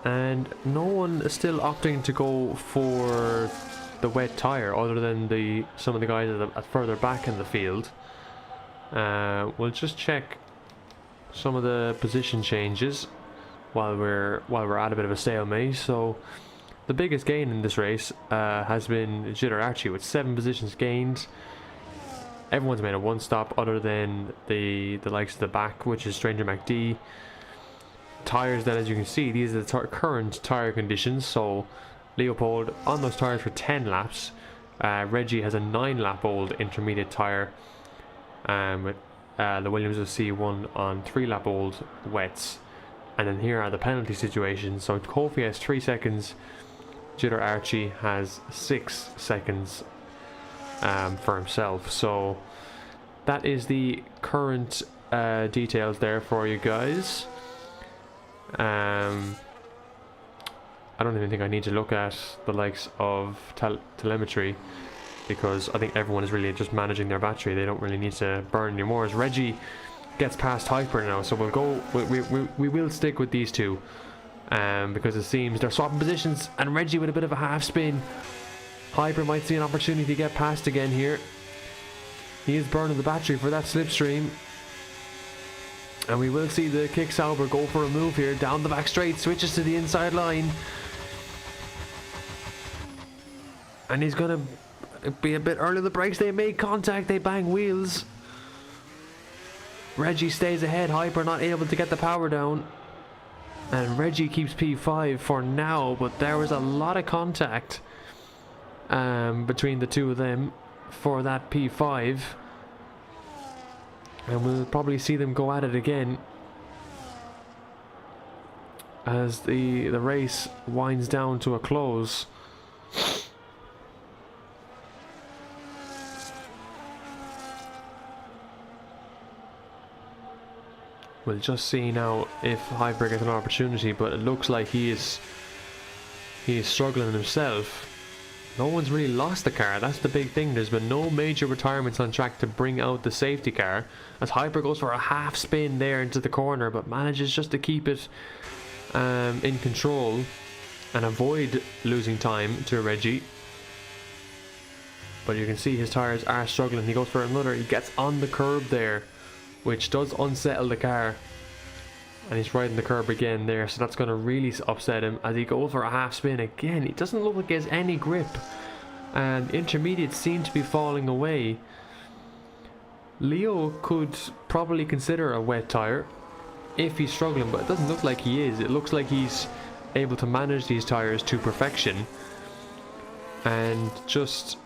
And no one is still opting to go for the wet tyre other than some of the guys at further back in the field. We'll just check some of the position changes while we're at a bit of a stalemate. So the biggest gain in this race has been Jitter Archie with 7 positions gained. Everyone's made a one stop other than the likes of the back, which is Stranger McD. Tires then, as you can see, these are the current tire conditions. So Leopold on those tires for 10 laps. Reggie has a 9-lap old intermediate tire, with the Williams of C1 on 3-lap old wets. And then here are the penalty situations. So Kofi has 3 seconds, Jitter Archie has 6 seconds for himself. So that is the current details there for you guys. I don't even think I need to look at the likes of telemetry, because I think everyone is really just managing their battery. They don't really need to burn anymore. As Reggie gets past Hyper now, so we'll go. We will stick with these two, because it seems they're swapping positions, and Reggie with a bit of a half spin. Hyper might see an opportunity to get past again here. He is burning the battery for that slipstream. And we will see the Kick Sauber go for a move here. Down the back straight, switches to the inside line. And he's going to be a bit early on the brakes. They make contact, they bang wheels. Reggie stays ahead, Hyper not able to get the power down. And Reggie keeps P5 for now, but there was a lot of contact between the two of them for that P5. And we'll probably see them go at it again as the race winds down to a close. We'll just see now if Hyper gets an opportunity, but it looks like he is struggling himself. No one's really lost the car, that's the big thing. There's been no major retirements on track to bring out the safety car, as Hyper goes for a half spin there into the corner, but manages just to keep it in control and avoid losing time to Reggie. But you can see his tyres are struggling. He goes for another, he gets on the curb there, which does unsettle the car, and he's riding the curb again there, so that's going to really upset him as he goes for a half spin again. He doesn't look like he has any grip, and intermediates seem to be falling away. Leo could probably consider a wet tyre if he's struggling, but it doesn't look like he is. It looks like he's able to manage these tyres to perfection and just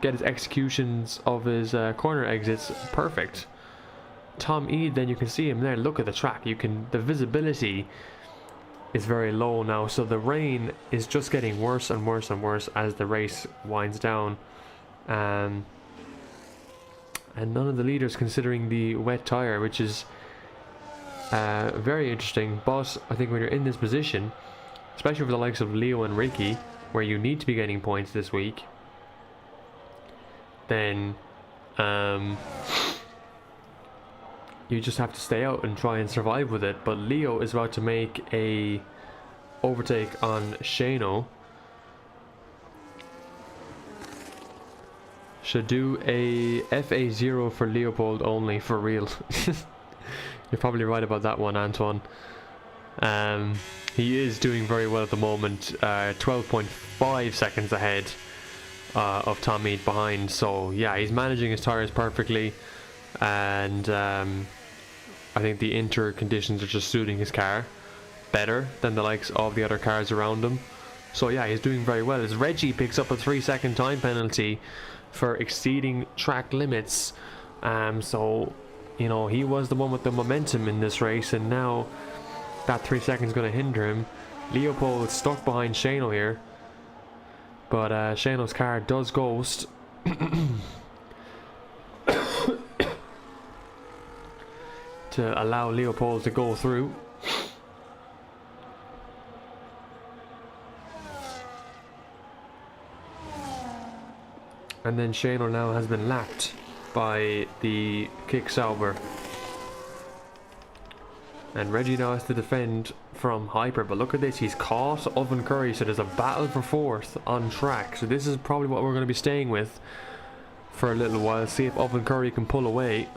get his executions of his corner exits perfect. Tom Eade, then you can see him there. Look at the track. The visibility is very low now, so the rain is just getting worse and worse and worse as the race winds down. And none of the leaders considering the wet tire, which is very interesting. But I think when you're in this position, especially for the likes of Leo and Ricky, where you need to be getting points this week, then you just have to stay out and try and survive with it. But Leo is about to make a overtake on Shano. Should do a FA0 for Leopold only, for real. You're probably right about that one, Antoine. He is doing very well at the moment, 12.5 seconds ahead of Tom Mead behind. So yeah, he's managing his tires perfectly, and I think the inter conditions are just suiting his car better than the likes of the other cars around him. So yeah, he's doing very well. As Reggie picks up a 3-second time penalty for exceeding track limits. So you know, he was the one with the momentum in this race, and now that 3 seconds going to hinder him. Leopold stuck behind Shano here, but Shano's car does ghost. To allow Leopold to go through. And then Shano now has been lapped by the Kick Sauber. And Reggie now has to defend from Hyper, but look at this, he's caught Oven Curry, so there's a battle for fourth on track. So this is probably what we're going to be staying with for a little while, see if Oven Curry can pull away.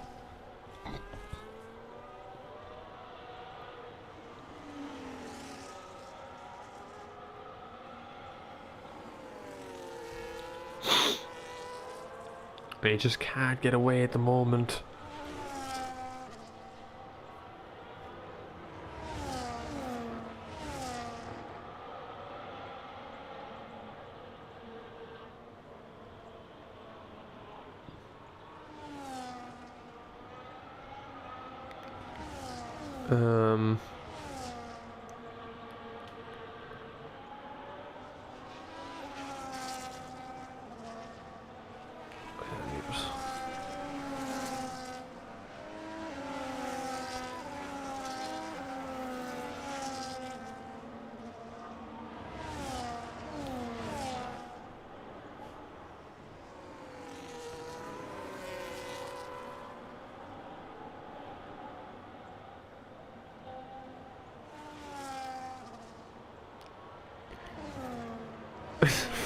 But he just can't get away at the moment.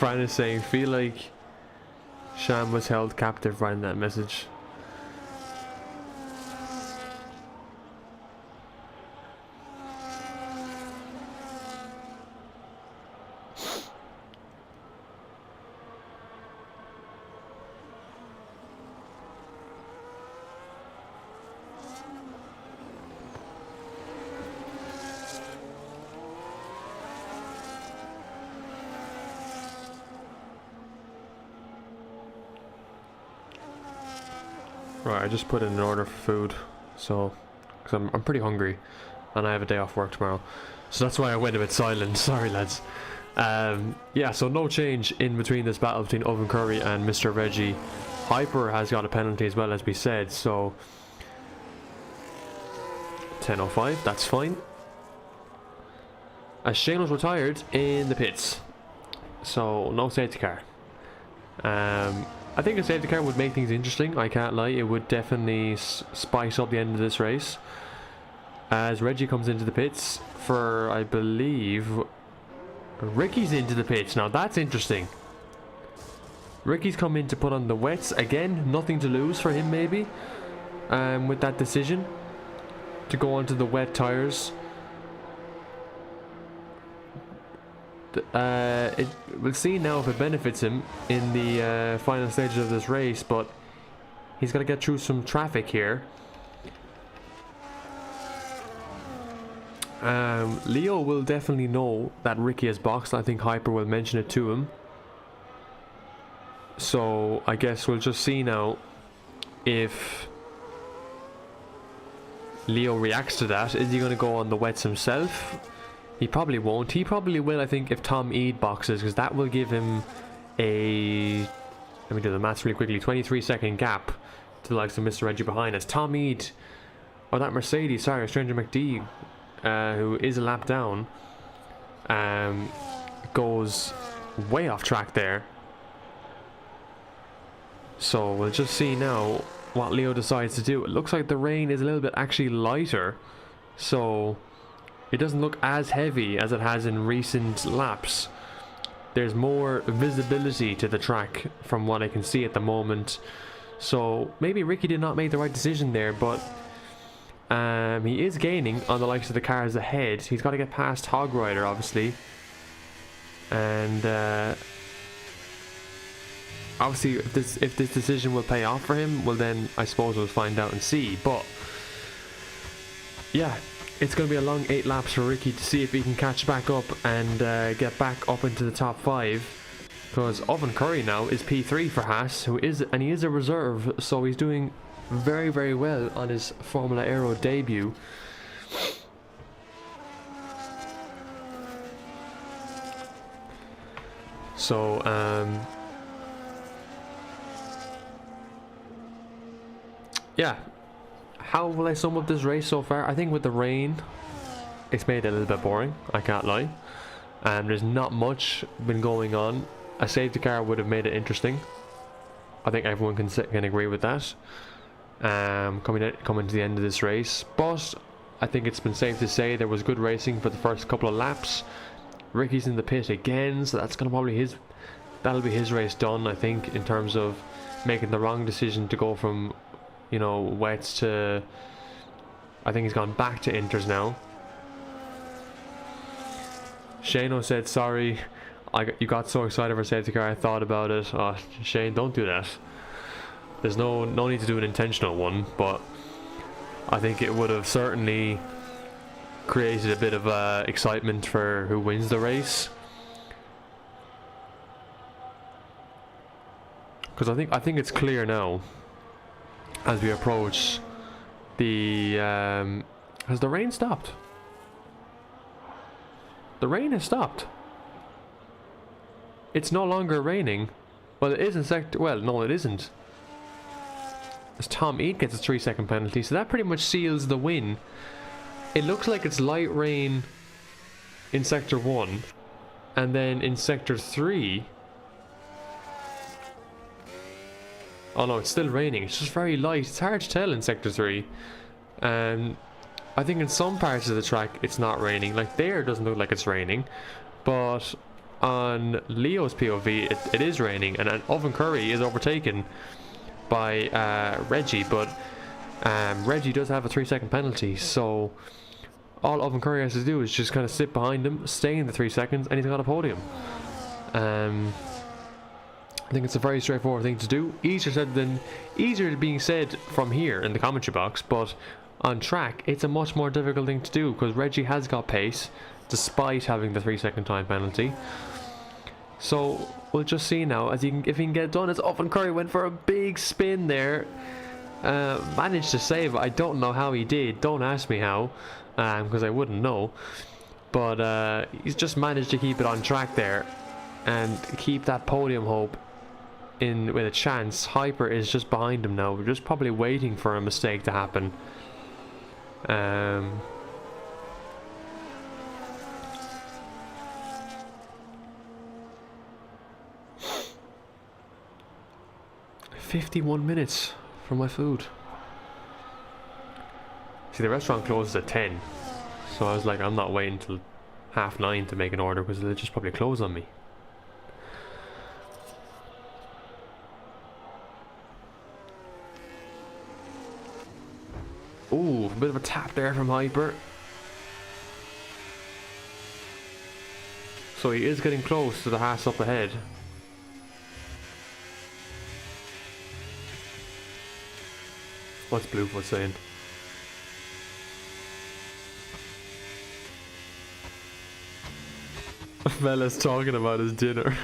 Fran is saying, feel like Sham was held captive right in that message. Right, I just put in an order for food, so because I'm pretty hungry, and I have a day off work tomorrow, so that's why I went a bit silent. Sorry, lads. Yeah, so no change in between this battle between Oven Curry and Mr. Reggie. Hyper has got a penalty as well, as we said, so 10:05, that's fine. As Shane was retired in the pits, so no safety car. I think a safety car would make things interesting, I can't lie. It would definitely spice up the end of this race. As Reggie comes into the pits for, I believe, Ricky's into the pits. Now that's interesting. Ricky's come in to put on the wets again. Nothing to lose for him maybe, with that decision to go onto the wet tires. We'll see now if it benefits him in the final stages of this race, but he's got to get through some traffic here. Leo will definitely know that Ricky has boxed. I think Hyper will mention it to him, so I guess we'll just see now if Leo reacts to that. Is he going to go on the wets himself? He probably won't. He probably will, I think, if Tom Eade boxes, because that will give him a, let me do the maths really quickly, 23-second gap to the likes of Mr. Reggie behind us. Tom Eade, or that Mercedes, sorry, Stranger McD, who is a lap down, goes way off track there. So we'll just see now what Leo decides to do. It looks like the rain is a little bit actually lighter, so it doesn't look as heavy as it has in recent laps. There's more visibility to the track from what I can see at the moment. So maybe Ricky did not make the right decision there, but he is gaining on the likes of the cars ahead. He's got to get past Hog Rider, obviously. And obviously if this decision will pay off for him, well then I suppose we'll find out and see. But yeah, it's going to be a long 8 laps for Ricky to see if he can catch back up and get back up into the top 5. Because Owen Curry now is P3 for Haas, he is a reserve, so he's doing very, very well on his Formula Aero debut. So yeah, how will I sum up this race so far? I think with the rain, it's made it a little bit boring, I can't lie. There's not much been going on. A safety car would have made it interesting. I think everyone can agree with that. Coming to the end of this race, but I think it's been safe to say there was good racing for the first couple of laps. Ricky's in the pit again, so that's gonna that'll be his race done, I think, in terms of making the wrong decision to go from, you know, wets to, I think he's gone back to inters now. Shano said sorry, you got so excited for safety car I thought about it. Oh, Shane, don't do that. There's no need to do an intentional one, but I think it would have certainly created a bit of excitement for who wins the race. Because I think it's clear now as we approach the has the rain stopped? The rain has stopped. It's no longer raining. Well, it is in sector. Well, no, it isn't. As Tom Eade gets a 3-second penalty, so that pretty much seals the win. It looks like it's light rain in sector 1, and then in sector 3. Oh no, it's still raining. It's just very light. It's hard to tell in sector 3. I think in some parts of the track it's not raining. Like there, it doesn't look like it's raining, but on Leo's POV, it is raining, and Owen Curry is overtaken by Reggie, but Reggie does have a 3-second penalty, so all Owen Curry has to do is just kind of sit behind him, stay in the 3 seconds, and he's got a podium. I think it's a very straightforward thing to do. Easier being said from here in the commentary box, but on track it's a much more difficult thing to do because Reggie has got pace despite having the 3-second time penalty. So we'll just see now if he can get it done. As Owen Curry went for a big spin there, managed to save it. I don't know how he did. Don't ask me how, because I wouldn't know. But he's just managed to keep it on track there and keep that podium hope in with a chance. Hyper is just behind him now. We're just probably waiting for a mistake to happen. 51 minutes for my food. See, the restaurant closes at 10, so I was like, I'm not waiting till 9:30 to make an order because they'll just probably close on me. Ooh, a bit of a tap there from Hyper. So he is getting close to the Haas up ahead. What's Bluefoot saying? Fella's talking about his dinner.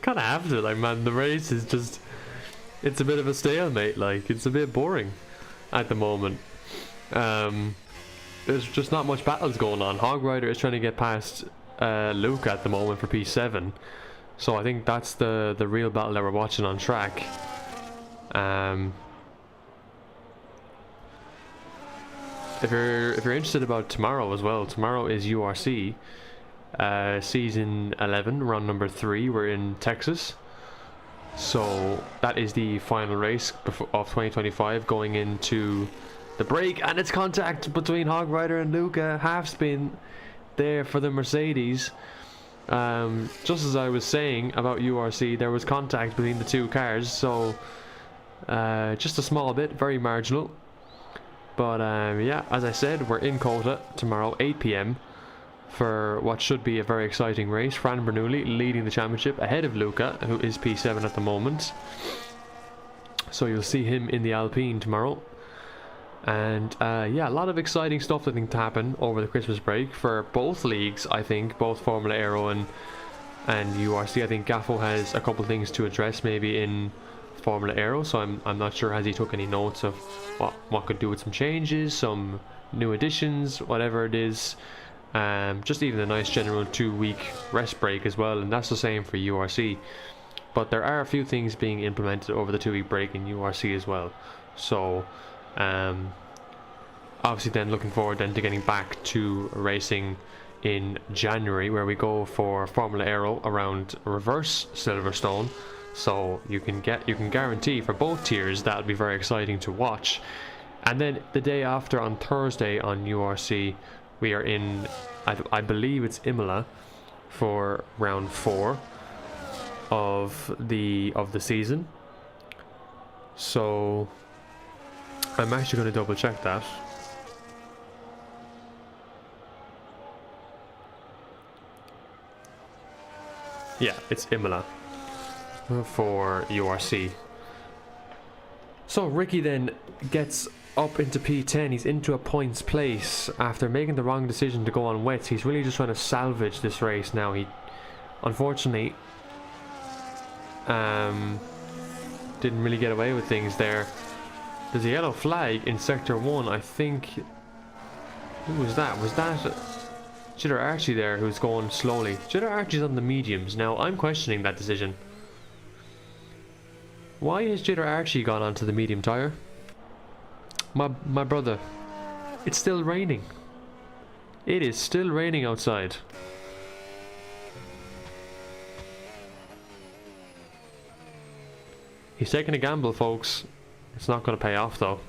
Kinda have to, like, man, the race is just, it's a bit of a stalemate, like, it's a bit boring at the moment. there's just not much battles going on. Hog Rider is trying to get past Luca at the moment for P7. So I think that's the real battle that we're watching on track. If you're interested about tomorrow as well, tomorrow is URC season 11, round number 3. We're in Texas, so that is the final race of 2025 going into the break, and it's contact between Hog Rider and Luca. Half spin there for the Mercedes. Just as I was saying about URC, there was contact between the two cars, so just a small bit, very marginal. But yeah, as I said, we're in Kota tomorrow, 8 PM, for what should be a very exciting race. Fran Bernoulli leading the championship ahead of Luca, who is P7 at the moment. So you'll see him in the Alpine tomorrow. And yeah, a lot of exciting stuff I think to happen over the Christmas break for both leagues. I think both Formula Aero and URC. I think Gaffo has a couple things to address maybe in Formula Aero, so I'm not sure has he took any notes of what could do with some changes, some new additions, whatever it is. Just even a nice general 2-week rest break as well, and that's the same for URC. But there are a few things being implemented over the 2-week break in URC as well. So obviously then looking forward then to getting back to racing in January, where we go for Formula Aero around reverse Silverstone. So you can guarantee for both tiers that'll be very exciting to watch. And then the day after, on Thursday on URC, we are in I believe it's Imola for round 4 of the season. So I'm actually going to double check that. Yeah, it's Imola for URC. So Ricky then gets up into P10. He's into a points place after making the wrong decision to go on wets. He's really just trying to salvage this race now. He unfortunately didn't really get away with things there. There's a yellow flag in sector 1. I think, who was that? Was that Jitter Archie there who's going slowly? Jitter Archie's on the mediums. Now I'm questioning that decision. Why has Jitter Archie gone onto the medium tyre? My brother, it's still raining. It is still raining outside. He's taking a gamble, folks. It's not going to pay off though.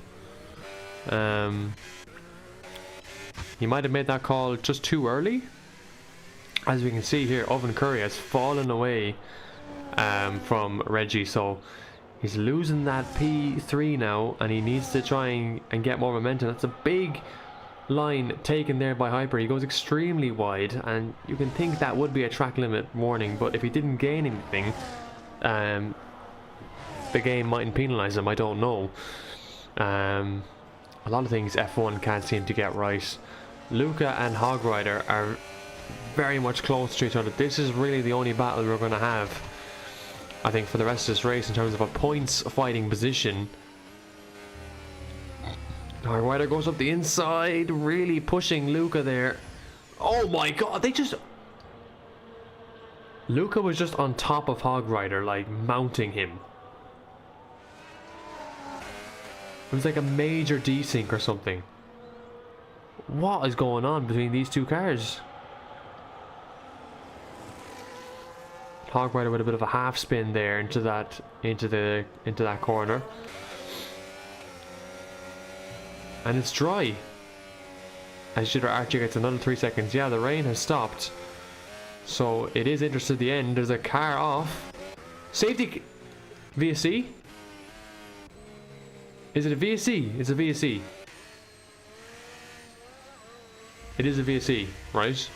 He might have made that call just too early. As we can see here, Owen Curry has fallen away from Reggie, so he's losing that P3 now, and he needs to try and get more momentum. That's a big line taken there by Hyper. He goes extremely wide, and you can think that would be a track limit warning, but if he didn't gain anything, the game mightn't penalise him, I don't know. A lot of things F1 can't seem to get right. Luca and Hog Rider are very much close to each other. This is really the only battle we're going to have, I think, for the rest of this race in terms of a points fighting position. Hog Rider goes up the inside, really pushing Luca there. Oh my god, Luca was just on top of Hog Rider, like mounting him. It was like a major desync or something. What is going on between these two cars? Hog Rider with a bit of a half spin there into that corner. And it's dry. As Jitter Archie gets another 3 seconds. Yeah, the rain has stopped. So it is interested at the end. There's a car off. Safety VSC? Is it a VSC? It's a VSC. It is a VSC, right?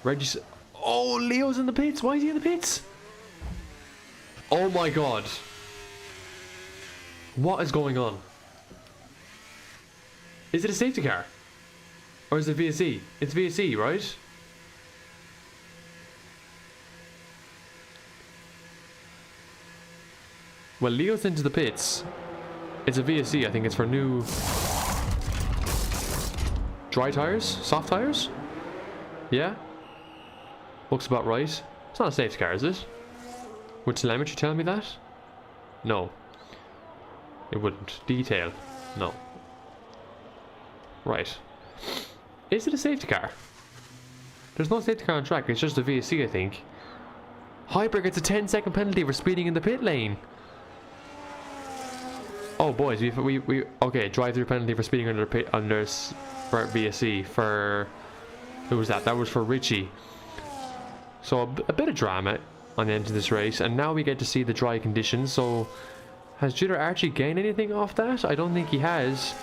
Reggie. Oh, Leo's in the pits. Why is he in the pits? Oh my god. What is going on? Is it a safety car? Or is it VSC? It's VSC, right? Well, Leo's into the pits. It's a VSC, I think it's for new... Dry tires? Soft tires? Yeah? Looks about right. It's not a safety car, is it? Would telemetry tell me that? No. It wouldn't. Detail? No. Right. Is it a safety car? There's no safety car on track, it's just a VSC, I think. Hyper gets a 10-second penalty for speeding in the pit lane. Oh boys, we okay, drive-through penalty for speeding under for VSC for who was that? That was for Richie. So a bit of drama on the end of this race, and now we get to see the dry conditions. So has Jitter Archie gained anything off that? I don't think he has.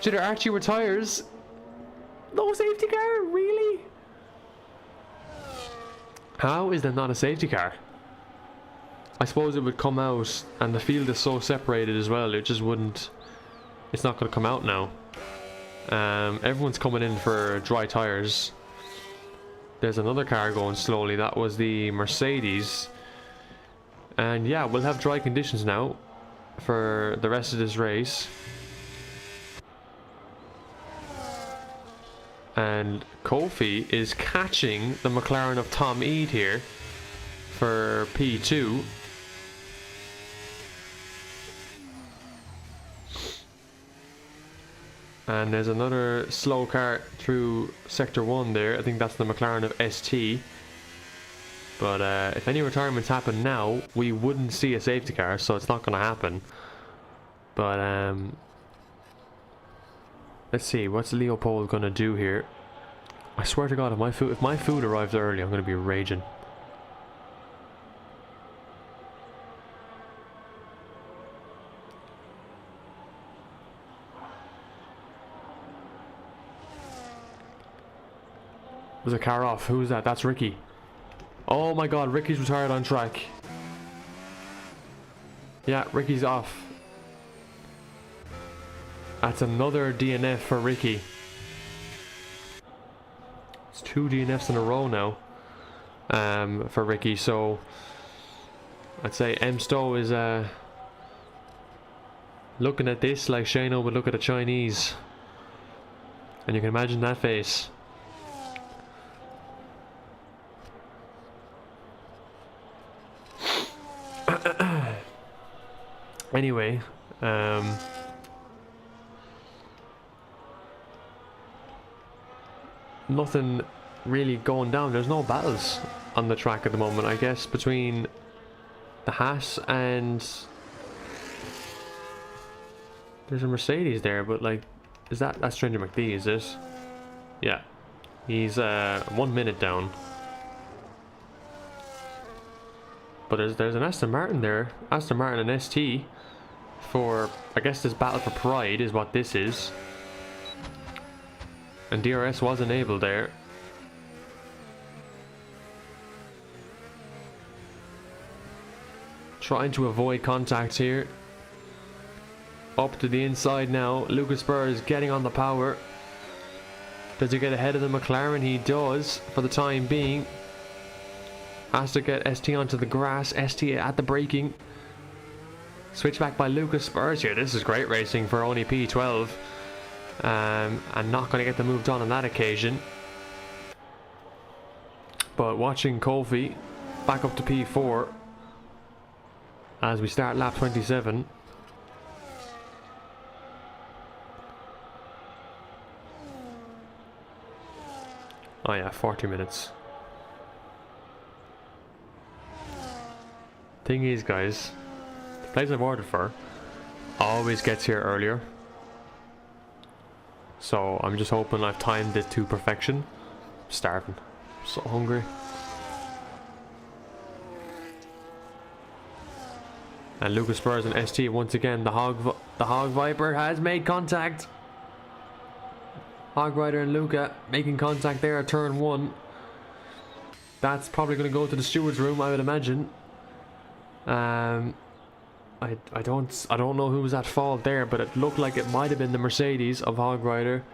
Jitter Archie retires. No safety car, really? How is there not a safety car? I suppose it would come out, and the field is so separated as well, it just wouldn't, it's not going to come out now. Everyone's coming in for dry tires. There's another car going slowly, that was the Mercedes. And yeah, we'll have dry conditions now for the rest of this race. And Kofi is catching the McLaren of Tom Eade here for P2. And there's another slow car through sector 1 there. I think that's the McLaren of ST. But if any retirements happen now, we wouldn't see a safety car, so it's not going to happen. But let's see, what's Leopold going to do here? I swear to God, if my food arrives early, I'm going to be raging. There's a car off. Who's that? That's Ricky. Oh my God, Ricky's retired on track. Yeah, Ricky's off. That's another DNF for Ricky. It's 2 DNFs in a row now for Ricky. So I'd say M Stowe is looking at this like Shano would look at a Chinese. And you can imagine that face. Anyway, nothing really going down. There's no battles on the track at the moment, I guess, between the Haas and there's a Mercedes there, but like, that's Stranger McBee, is it? Yeah, he's 1 minute down. But there's an Aston Martin there, Aston Martin and ST for, I guess, this battle for pride is what this is. And DRS was enabled there. Trying to avoid contact here. Up to the inside now. Lucas Burr is getting on the power. Does he get ahead of the McLaren? He does for the time being. Has to get ST onto the grass. ST at the braking. Switch back by Lucas Spurs here. This is great racing for only P12. And not going to get the move done on that occasion. But watching Kofi back up to P4 as we start lap 27. Oh yeah, 40 minutes. Thing is, guys, the place I've ordered for always gets here earlier. So I'm just hoping I've timed it to perfection. I'm starving. I'm so hungry. And Lucas Spurs and ST once again. The Hog Viper has made contact. Hog Rider and Luca making contact there at turn 1. That's probably going to go to the steward's room, I would imagine. I don't know who was at fault there, but it looked like it might have been the Mercedes of Hog Rider.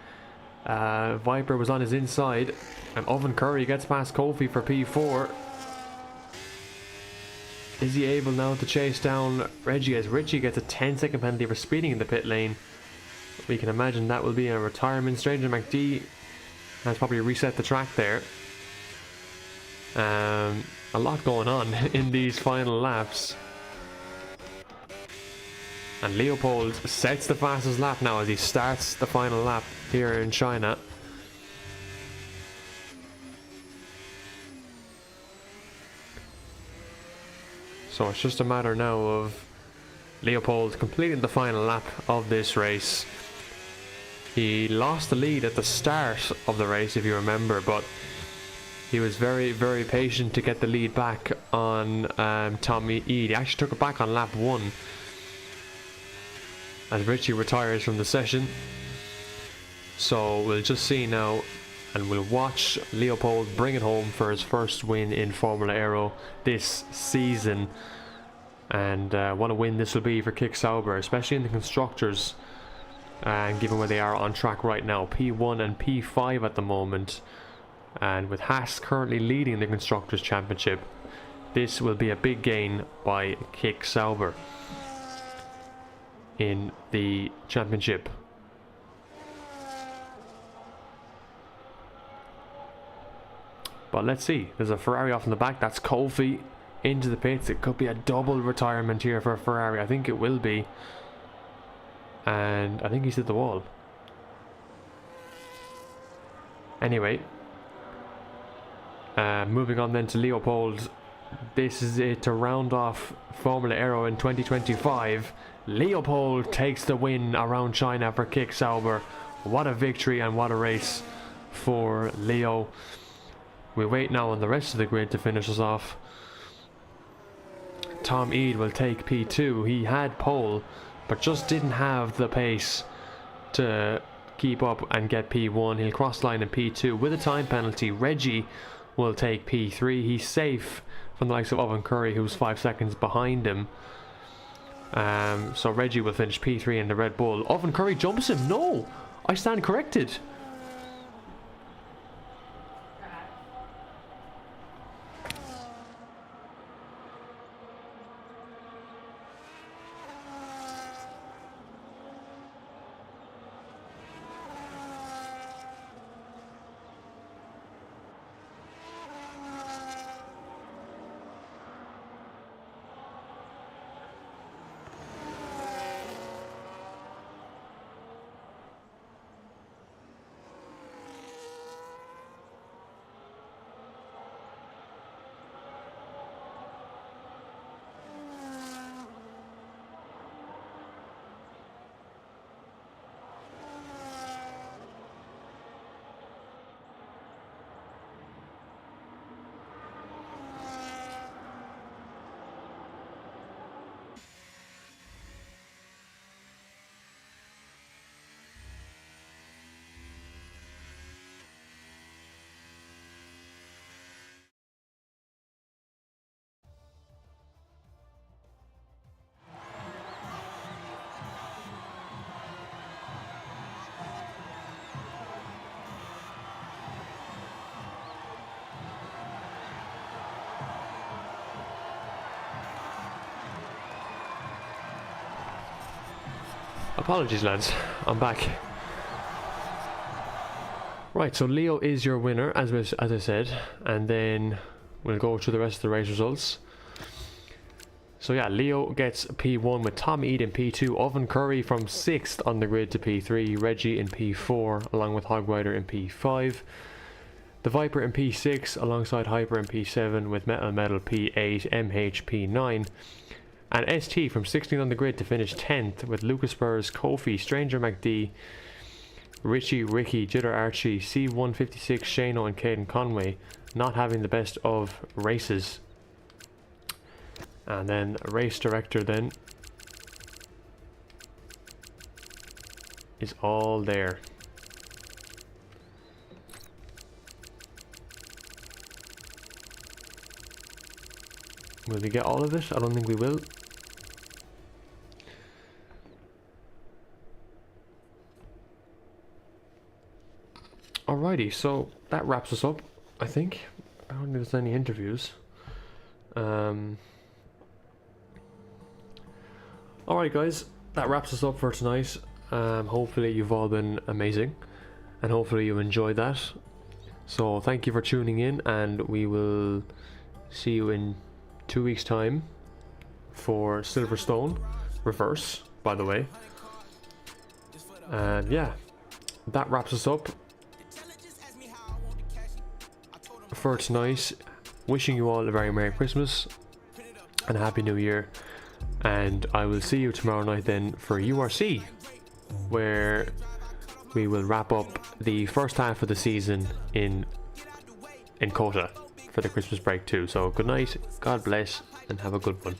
Viper was on his inside, and Owen Curry gets past Kofi for P4. Is he able now to chase down Reggie as Richie gets a 10-second penalty for speeding in the pit lane? we can imagine that will be a retirement. Stranger McD has probably reset the track there. A lot going on in these final laps. And Leopold sets the fastest lap now as he starts the final lap here in China. So it's just a matter now of Leopold completing the final lap of this race. He lost the lead at the start of the race, if you remember, but he was very, very patient to get the lead back on Tom Eade. He actually took it back on lap 1 as Richie retires from the session. So we'll just see now, and we'll watch Leopold bring it home for his first win in Formula Aero this season. And what a win this will be for Kick Sauber, especially in the constructors, and given where they are on track right now, P1 and P5 at the moment, and with Haas currently leading the constructors championship, this will be a big gain by Kick Sauber in the championship. But let's see, there's a Ferrari off in the back. That's Kofi into the pits. It could be a double retirement here for Ferrari. I think it will be. And I think he's hit the wall. Anyway, moving on then to Leopold. This is it to round off Formula Aero in 2025. Leopold takes the win around China for Kick Sauber. What a victory and what a race for Leo. We wait now on the rest of the grid to finish us off. Tom Eade will take P2. He had pole, but just didn't have the pace to keep up and get P1. He'll cross line in P2 with a time penalty. Reggie will take P3. He's safe from the likes of Owen Curry, who's 5 seconds behind him. So Reggie will finish P3 in the Red Bull. Owen Curry jumps him. No, I stand corrected. Apologies, lads, I'm back. Right, so Leo is your winner, as I said, and then we'll go through the rest of the race results. So yeah, Leo gets P1 with Tom Eade in P2, Owen Curry from 6th on the grid to P3, Reggie in P4 along with Hogrider in P5, the Viper in P6 alongside Hyper in P7 with Metal P8, MH P9, and ST from 16th on the grid to finish 10th with Lucas Burrs, Kofi, Stranger McD, Richie, Ricky, Jitter Archie, C156, Shano and Caden Conway not having the best of races. And then race director then is all there. Will we get all of it? I don't think we will. Alrighty, so that wraps us up, I think. I don't think there's any interviews. Alright guys, that wraps us up for tonight. Hopefully you've all been amazing, and hopefully you enjoyed that. So thank you for tuning in, and we will see you in 2 weeks time for Silverstone Reverse, by the way. And yeah, that wraps us up for tonight. Wishing you all a very Merry Christmas and a Happy New Year, and I will see you tomorrow night then for URC, where we will wrap up the first half of the season in Kota for the Christmas break too. So good night, God bless, and have a good one.